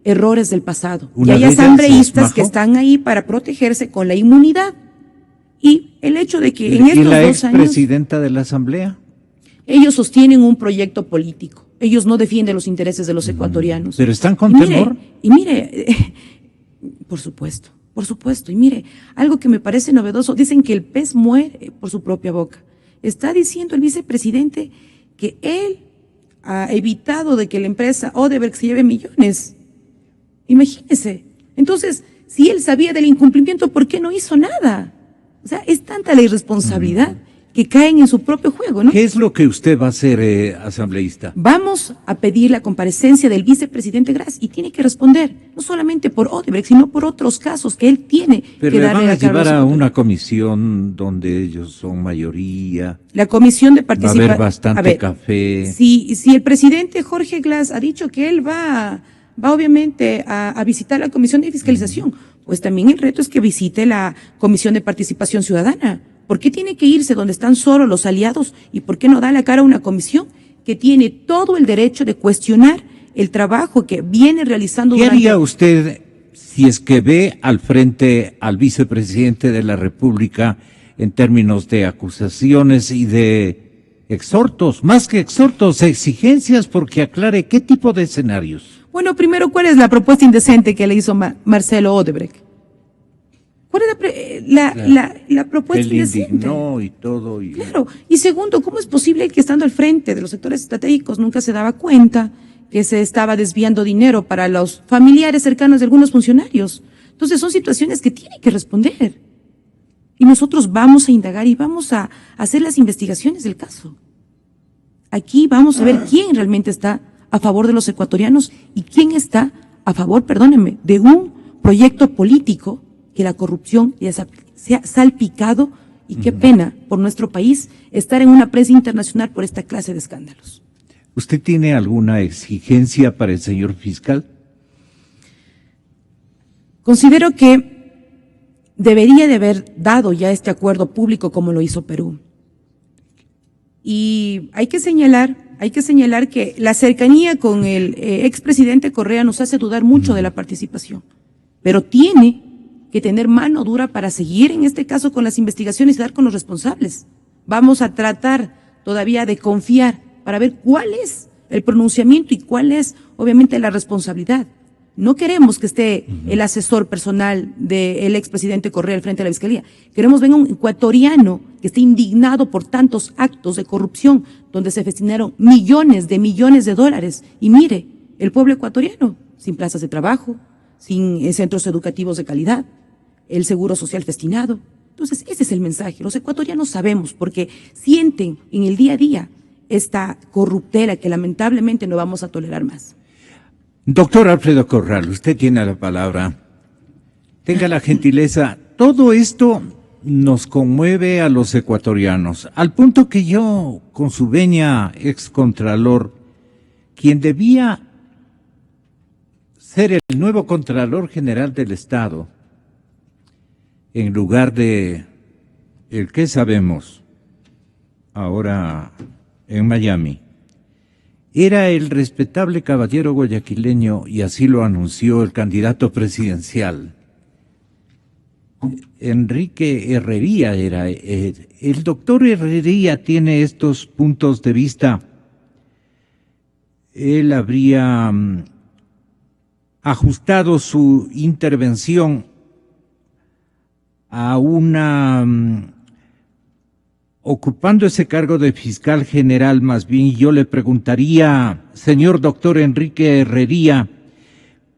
errores del pasado. Y hay ellas asambleístas que están ahí para protegerse con la inmunidad. Y el hecho de que en estos 2 años... ¿Y la expresidenta de la Asamblea? Ellos sostienen un proyecto político. Ellos no defienden los intereses de los ecuatorianos. ¿Pero están con temor? Y mire, por supuesto. Y mire, algo que me parece novedoso, dicen que el pez muere por su propia boca. Está diciendo el vicepresidente que él ha evitado de que la empresa Odebrecht se lleve millones. Imagínese. Entonces, si él sabía del incumplimiento, ¿por qué no hizo nada? O sea, es tanta la irresponsabilidad que caen en su propio juego, ¿no? ¿Qué es lo que usted va a hacer, asambleísta? Vamos a pedir la comparecencia del vicepresidente Glass y tiene que responder, no solamente por Odebrecht, sino por otros casos que él tiene Pero que le darle van a llevar a una una comisión donde ellos son mayoría. La comisión de participación. Va a haber bastante café. Si el presidente Jorge Glass ha dicho que él va obviamente a visitar la comisión de fiscalización, pues también el reto es que visite la comisión de participación ciudadana. ¿Por qué tiene que irse donde están solo los aliados y por qué no da la cara a una comisión que tiene todo el derecho de cuestionar el trabajo que viene realizando? ¿Qué haría usted si es que ve al frente al vicepresidente de la República en términos de acusaciones y de exhortos, más que exhortos, exigencias porque aclare qué tipo de escenarios? Bueno, primero, ¿cuál es la propuesta indecente que le hizo Marcelo Odebrecht? ¿Cuál es la propuesta indecente? Él indignó y todo. Claro. Y segundo, ¿cómo es posible que estando al frente de los sectores estratégicos nunca se daba cuenta que se estaba desviando dinero para los familiares cercanos de algunos funcionarios? Entonces son situaciones que tiene que responder. Y nosotros vamos a indagar y vamos a hacer las investigaciones del caso. Aquí vamos a ver quién realmente está a favor de los ecuatorianos y quién está a favor, perdónenme, de un proyecto político que la corrupción ya se ha salpicado y qué pena por nuestro país estar en una prensa internacional por esta clase de escándalos. ¿Usted tiene alguna exigencia para el señor fiscal? Considero que debería de haber dado ya este acuerdo público como lo hizo Perú. Y hay que señalar que la cercanía con el expresidente Correa nos hace dudar mucho de la participación, pero tiene que tener mano dura para seguir en este caso con las investigaciones y dar con los responsables. Vamos a tratar todavía de confiar para ver cuál es el pronunciamiento y cuál es obviamente la responsabilidad. No queremos que esté el asesor personal del expresidente Correa al frente de la Fiscalía. Queremos ver un ecuatoriano que esté indignado por tantos actos de corrupción donde se destinaron millones de dólares. Y mire, el pueblo ecuatoriano, sin plazas de trabajo, sin centros educativos de calidad, el seguro social festinado. Entonces, ese es el mensaje. Los ecuatorianos sabemos porque sienten en el día a día esta corruptela que lamentablemente no vamos a tolerar más. Doctor Alfredo Corral, usted tiene la palabra. Tenga la gentileza. Todo esto nos conmueve a los ecuatorianos, al punto que yo, con su venia excontralor, quien debía ser el nuevo Contralor General del Estado, en lugar de el que sabemos ahora en Miami, era el respetable caballero guayaquileño, y así lo anunció el candidato presidencial, Enrique Herrería. El doctor Herrería tiene estos puntos de vista. Él habría ajustado su intervención a ocupando ese cargo de fiscal general. Más bien yo le preguntaría, señor doctor Enrique Herrería,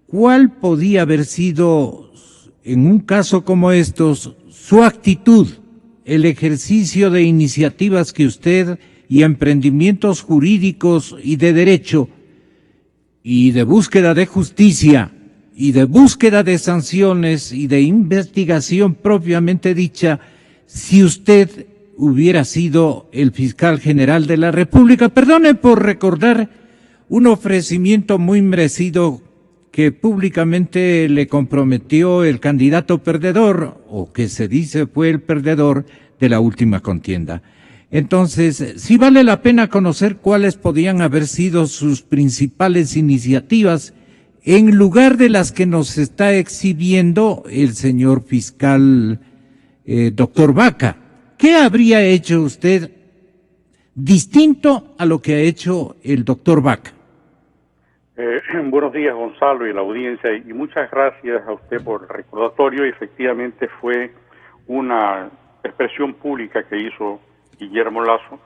¿cuál podía haber sido, en un caso como estos, su actitud, el ejercicio de iniciativas que usted y emprendimientos jurídicos y de derecho y de búsqueda de justicia y de búsqueda de sanciones y de investigación propiamente dicha, si usted hubiera sido el fiscal general de la República? Perdone por recordar un ofrecimiento muy merecido que públicamente le comprometió el candidato perdedor, o que se dice fue el perdedor de la última contienda. Entonces, sí vale la pena conocer cuáles podían haber sido sus principales iniciativas, en lugar de las que nos está exhibiendo el señor fiscal doctor Vaca. ¿Qué habría hecho usted distinto a lo que ha hecho el doctor Vaca? Buenos días, Gonzalo, y la audiencia, y muchas gracias a usted por el recordatorio. Efectivamente fue una expresión pública que hizo Guillermo Lasso,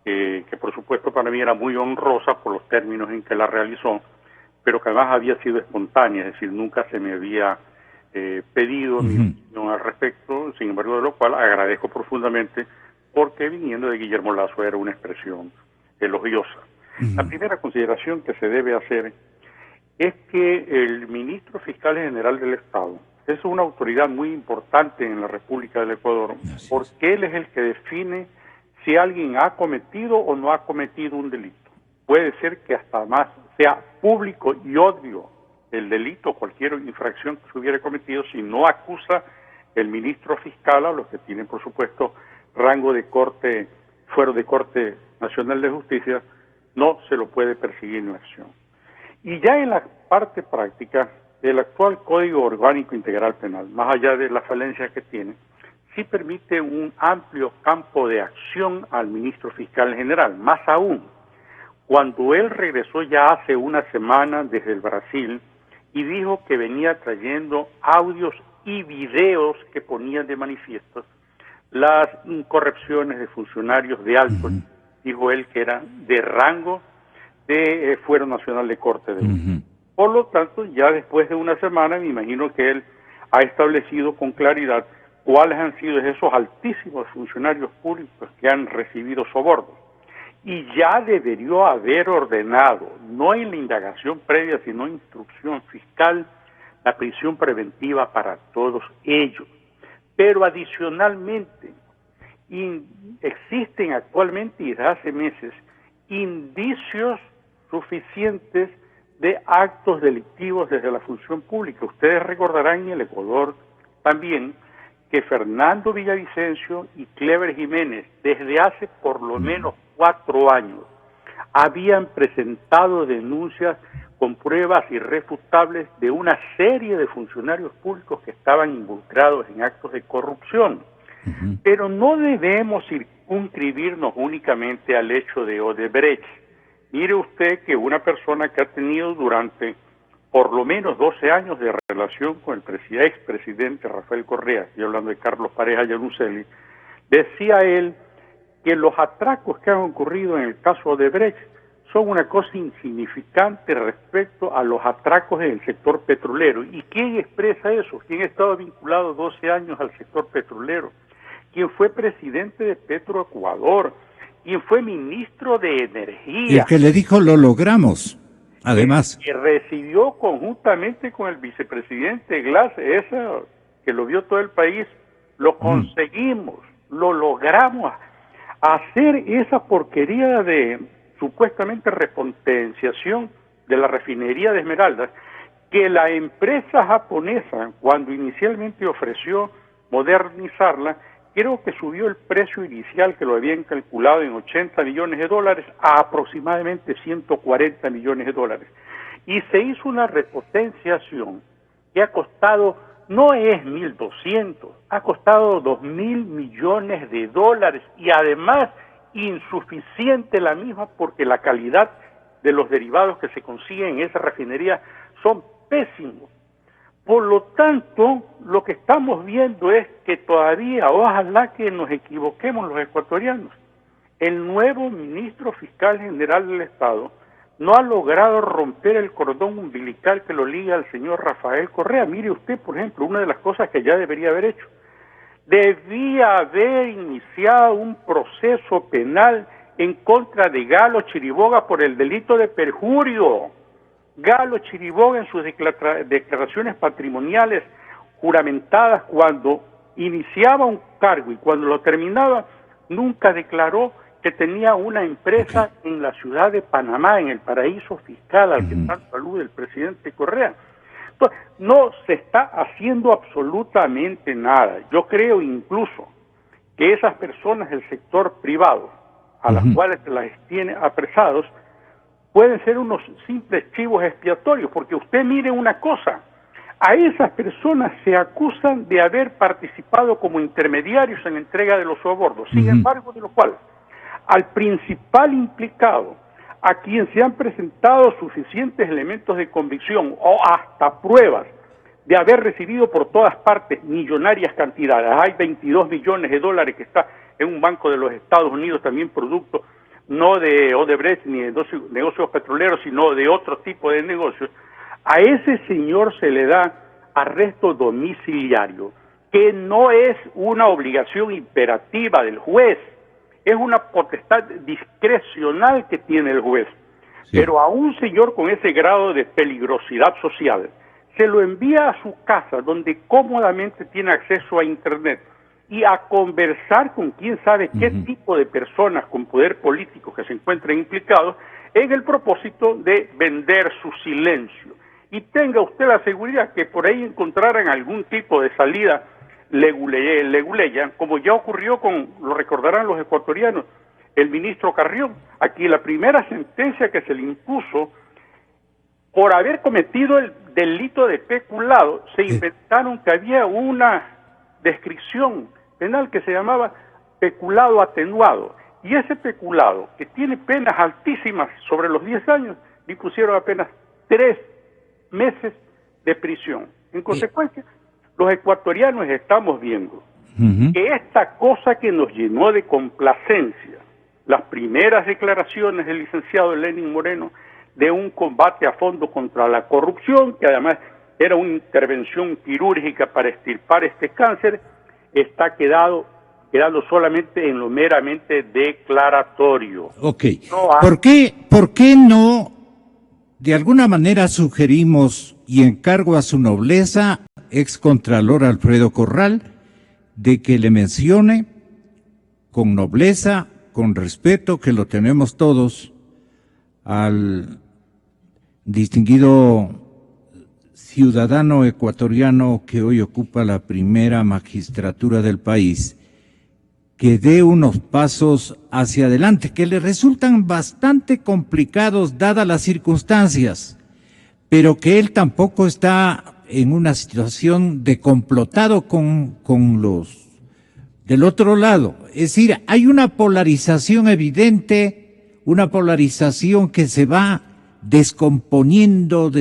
que por supuesto para mí era muy honrosa por los términos en que la realizó, pero que además había sido espontánea, es decir, nunca se me había pedido mi opinión al respecto, sin embargo, de lo cual agradezco profundamente, porque viniendo de Guillermo Lasso era una expresión elogiosa. La primera consideración que se debe hacer es que el ministro fiscal general del Estado es una autoridad muy importante en la República del Ecuador, porque él es el que define si alguien ha cometido o no ha cometido un delito. Puede ser que hasta más sea público y obvio el delito, cualquier infracción que se hubiera cometido, si no acusa el ministro fiscal, a los que tienen, por supuesto, rango de corte, fuero de Corte Nacional de Justicia, no se lo puede perseguir en la acción. Y ya en la parte práctica, el actual Código Orgánico Integral Penal, más allá de las falencias que tiene, sí permite un amplio campo de acción al ministro fiscal general. Más aún, cuando él regresó ya hace una semana desde el Brasil y dijo que venía trayendo audios y videos que ponían de manifiesto las incorrecciones de funcionarios de alto, dijo él que eran de rango de Fuero Nacional de Corte de Justicia. Por lo tanto, ya después de una semana, me imagino que él ha establecido con claridad cuáles han sido esos altísimos funcionarios públicos que han recibido sobornos. Y ya debería haber ordenado, no en la indagación previa, sino instrucción fiscal, la prisión preventiva para todos ellos. Pero adicionalmente, existen actualmente y desde hace meses indicios suficientes de actos delictivos desde la función pública. Ustedes recordarán en el Ecuador también que Fernando Villavicencio y Clever Jiménez, desde hace por lo menos 4 años, habían presentado denuncias con pruebas irrefutables de una serie de funcionarios públicos que estaban involucrados en actos de corrupción. Pero no debemos circunscribirnos únicamente al hecho de Odebrecht. Mire usted que una persona que ha tenido durante por lo menos 12 años de relación con el expresidente Rafael Correa, estoy hablando de Carlos Pareja Yanuseli, decía él que los atracos que han ocurrido en el caso Odebrecht son una cosa insignificante respecto a los atracos en el sector petrolero. ¿Y quién expresa eso? ¿Quién ha estado vinculado 12 años al sector petrolero? ¿Quién fue presidente de Petroecuador? ¿Quién fue ministro de Energía? Y el que le dijo lo logramos, además. Que recibió conjuntamente con el vicepresidente Glass, eso que lo vio todo el país, lo conseguimos, lo logramos. Hacer esa porquería de supuestamente repotenciación de la refinería de Esmeraldas, que la empresa japonesa, cuando inicialmente ofreció modernizarla, creo que subió el precio inicial, que lo habían calculado en $80 millones, a aproximadamente $140 millones. Y se hizo una repotenciación que ha costado, no es 1.200, ha costado $2.000 millones, y además insuficiente la misma, porque la calidad de los derivados que se consiguen en esa refinería son pésimos. Por lo tanto, lo que estamos viendo es que todavía, ojalá que nos equivoquemos los ecuatorianos, el nuevo ministro fiscal general del Estado no ha logrado romper el cordón umbilical que lo liga al señor Rafael Correa. Mire usted, por ejemplo, una de las cosas que ya debería haber hecho. Debía haber iniciado un proceso penal en contra de Galo Chiriboga por el delito de perjurio. Galo Chiriboga, en sus declaraciones patrimoniales juramentadas, cuando iniciaba un cargo y cuando lo terminaba, nunca declaró que tenía una empresa en la ciudad de Panamá, en el paraíso fiscal al que tanto alude el presidente Correa. Entonces, no se está haciendo absolutamente nada. Yo creo incluso que esas personas del sector privado, a las cuales se las tiene apresados, pueden ser unos simples chivos expiatorios, porque usted mire una cosa, a esas personas se acusan de haber participado como intermediarios en la entrega de los sobornos, sin embargo, de lo cual al principal implicado, a quien se han presentado suficientes elementos de convicción o hasta pruebas de haber recibido por todas partes millonarias cantidades, hay $22 millones que está en un banco de los Estados Unidos, también producto no de Odebrecht ni de negocios petroleros, sino de otro tipo de negocios, a ese señor se le da arresto domiciliario, que no es una obligación imperativa del juez, es una potestad discrecional que tiene el juez. Sí. Pero a un señor con ese grado de peligrosidad social, se lo envía a su casa, donde cómodamente tiene acceso a Internet, y a conversar con quién sabe qué tipo de personas con poder político que se encuentren implicados, en el propósito de vender su silencio. Y tenga usted la seguridad que por ahí encontraran algún tipo de salida leguleya, como ya ocurrió con, lo recordarán los ecuatorianos, el ministro Carrión. Aquí la primera sentencia que se le impuso por haber cometido el delito de peculado, se inventaron que había una descripción penal que se llamaba peculado atenuado, y ese peculado, que tiene penas altísimas sobre los 10 años, le pusieron apenas 3 meses de prisión. En consecuencia, los ecuatorianos estamos viendo que esta cosa que nos llenó de complacencia, las primeras declaraciones del licenciado Lenín Moreno de un combate a fondo contra la corrupción, que además era una intervención quirúrgica para extirpar este cáncer, está quedando solamente en lo meramente declaratorio. Ok. ¿Por qué no, de alguna manera sugerimos y encargo a su nobleza, excontralor Alfredo Corral, de que le mencione con nobleza, con respeto, que lo tenemos todos, al distinguido ciudadano ecuatoriano que hoy ocupa la primera magistratura del país, que dé unos pasos hacia adelante, que le resultan bastante complicados dadas las circunstancias, pero que él tampoco está en una situación de complotado con los del otro lado. Es decir, hay una polarización evidente, una polarización que se va descomponiendo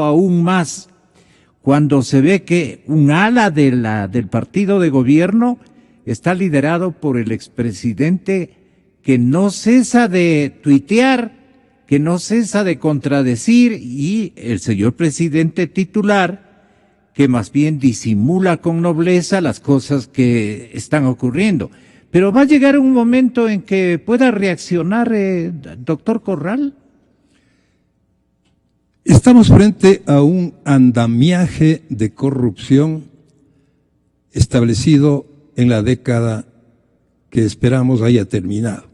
aún más, cuando se ve que un ala del partido de gobierno está liderado por el expresidente que no cesa de tuitear, que no cesa de contradecir, y el señor presidente titular, que más bien disimula con nobleza las cosas que están ocurriendo. Pero va a llegar un momento en que pueda reaccionar, doctor Corral. Estamos frente a un andamiaje de corrupción establecido en la década que esperamos haya terminado.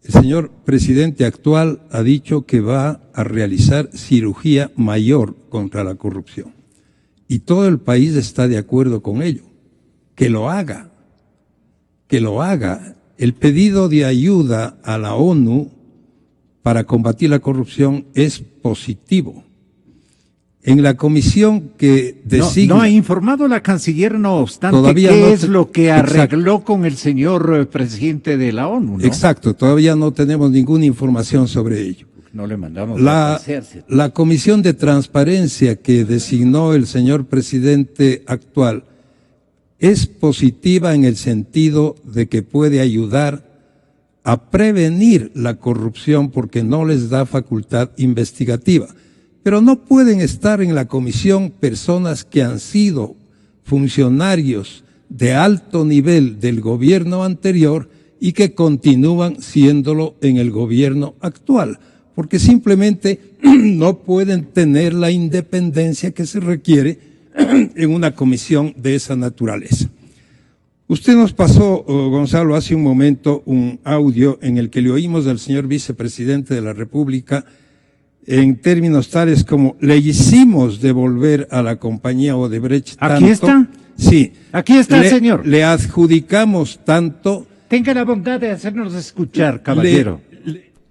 El señor presidente actual ha dicho que va a realizar cirugía mayor contra la corrupción. Y todo el país está de acuerdo con ello. Que lo haga. Que lo haga. El pedido de ayuda a la ONU para combatir la corrupción es positivo. En la comisión que designa... No ha informado la canciller, no obstante, todavía ¿qué no es lo que arregló exacto. con el señor presidente de la ONU? ¿No? Exacto, todavía no tenemos ninguna información sobre ello. No le mandamos la comisión de transparencia que designó el señor presidente actual es positiva en el sentido de que puede ayudar a prevenir la corrupción porque no les da facultad investigativa. Pero no pueden estar en la comisión personas que han sido funcionarios de alto nivel del gobierno anterior y que continúan siéndolo en el gobierno actual, porque simplemente no pueden tener la independencia que se requiere en una comisión de esa naturaleza. Usted nos pasó, Gonzalo, hace un momento un audio en el que le oímos al señor vicepresidente de la República en términos tales como le hicimos devolver a la compañía Odebrecht tanto. ¿Aquí está? Sí. Aquí está el señor. Le adjudicamos tanto. Tenga la bondad de hacernos escuchar, caballero.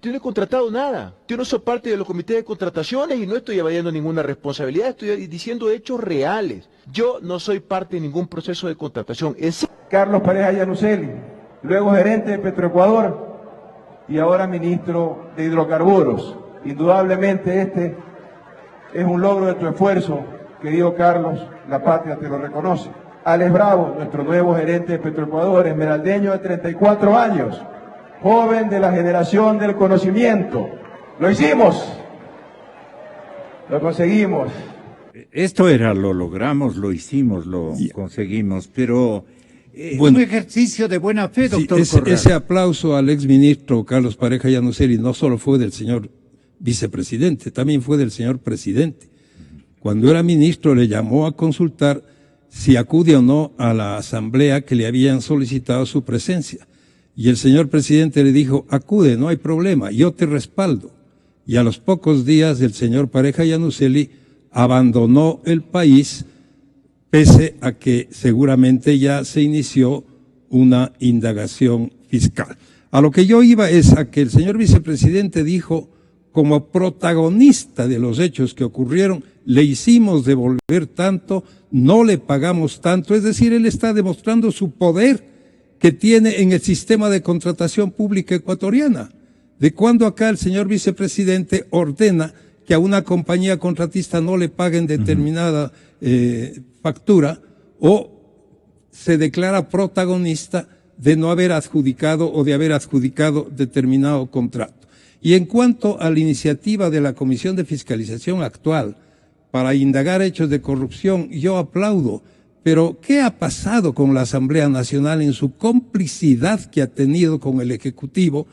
Yo no he contratado nada. Yo no soy parte de los comités de contrataciones y no estoy evadiendo ninguna responsabilidad. Estoy diciendo hechos reales. Yo no soy parte de ningún proceso de contratación. Carlos Pareja Yanuseli, luego gerente de Petroecuador y ahora ministro de Hidrocarburos. Indudablemente este es un logro de tu esfuerzo, querido Carlos, la patria te lo reconoce. Alex Bravo, nuestro nuevo gerente de Petroecuador, esmeraldeño de 34 años, joven de la generación del conocimiento. Lo hicimos, lo conseguimos. Esto era, lo logramos, lo hicimos, lo conseguimos, pero bueno, un ejercicio de buena fe, doctor Corral. Ese aplauso al exministro Carlos Pareja Yanuseli no solo fue del señor vicepresidente, también fue del señor presidente. Cuando era ministro le llamó a consultar si acude o no a la asamblea que le habían solicitado su presencia. Y el señor presidente le dijo, acude, no hay problema, yo te respaldo. Y a los pocos días el señor Pareja Yanuseli abandonó el país, pese a que seguramente ya se inició una indagación fiscal. A lo que yo iba es a que el señor vicepresidente dijo, como protagonista de los hechos que ocurrieron, le hicimos devolver tanto, no le pagamos tanto, es decir, él está demostrando su poder que tiene en el sistema de contratación pública ecuatoriana. De cuando acá el señor vicepresidente ordena que a una compañía contratista no le paguen determinada factura, o se declara protagonista de no haber adjudicado o de haber adjudicado determinado contrato. Y en cuanto a la iniciativa de la Comisión de Fiscalización actual para indagar hechos de corrupción, yo aplaudo. Pero, ¿qué ha pasado con la Asamblea Nacional en su complicidad que ha tenido con el Ejecutivo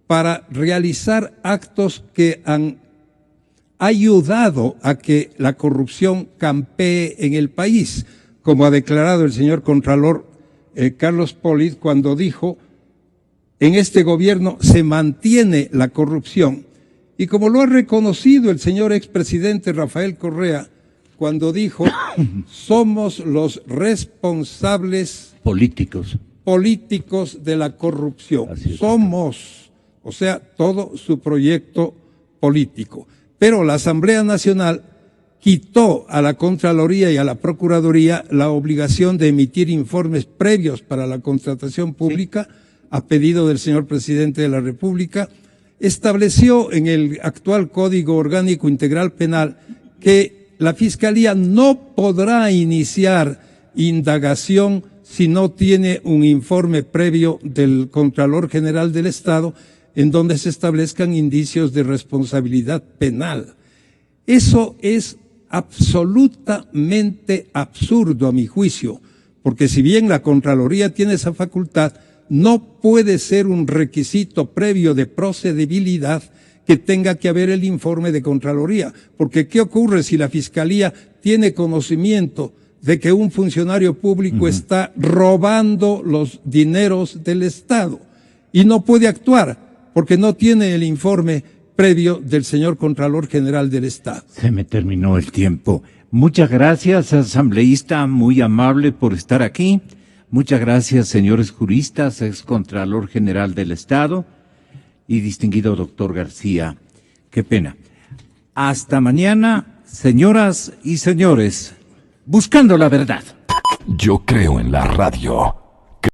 para realizar actos que han ayudado a que la corrupción campee en el país? Como ha declarado el señor Contralor Carlos Polit cuando dijo, en este gobierno se mantiene la corrupción. Y como lo ha reconocido el señor expresidente Rafael Correa, cuando dijo, somos los responsables políticos de la corrupción. Somos, o sea, todo su proyecto político. Pero la Asamblea Nacional quitó a la Contraloría y a la Procuraduría la obligación de emitir informes previos para la contratación pública, a pedido del señor presidente de la República, estableció en el actual Código Orgánico Integral Penal que la Fiscalía no podrá iniciar indagación si no tiene un informe previo del Contralor General del Estado en donde se establezcan indicios de responsabilidad penal. Eso es absolutamente absurdo a mi juicio, porque si bien la Contraloría tiene esa facultad, no puede ser un requisito previo de procedibilidad que tenga que haber el informe de Contraloría, porque ¿qué ocurre si la Fiscalía tiene conocimiento de que un funcionario público está robando los dineros del Estado y no puede actuar porque no tiene el informe previo del señor Contralor General del Estado? Se me terminó el tiempo. Muchas gracias, asambleísta, muy amable por estar aquí. Muchas gracias, señores juristas, ex Contralor General del Estado y distinguido doctor García. Qué pena. Hasta mañana, señoras y señores, buscando la verdad. Yo creo en la radio.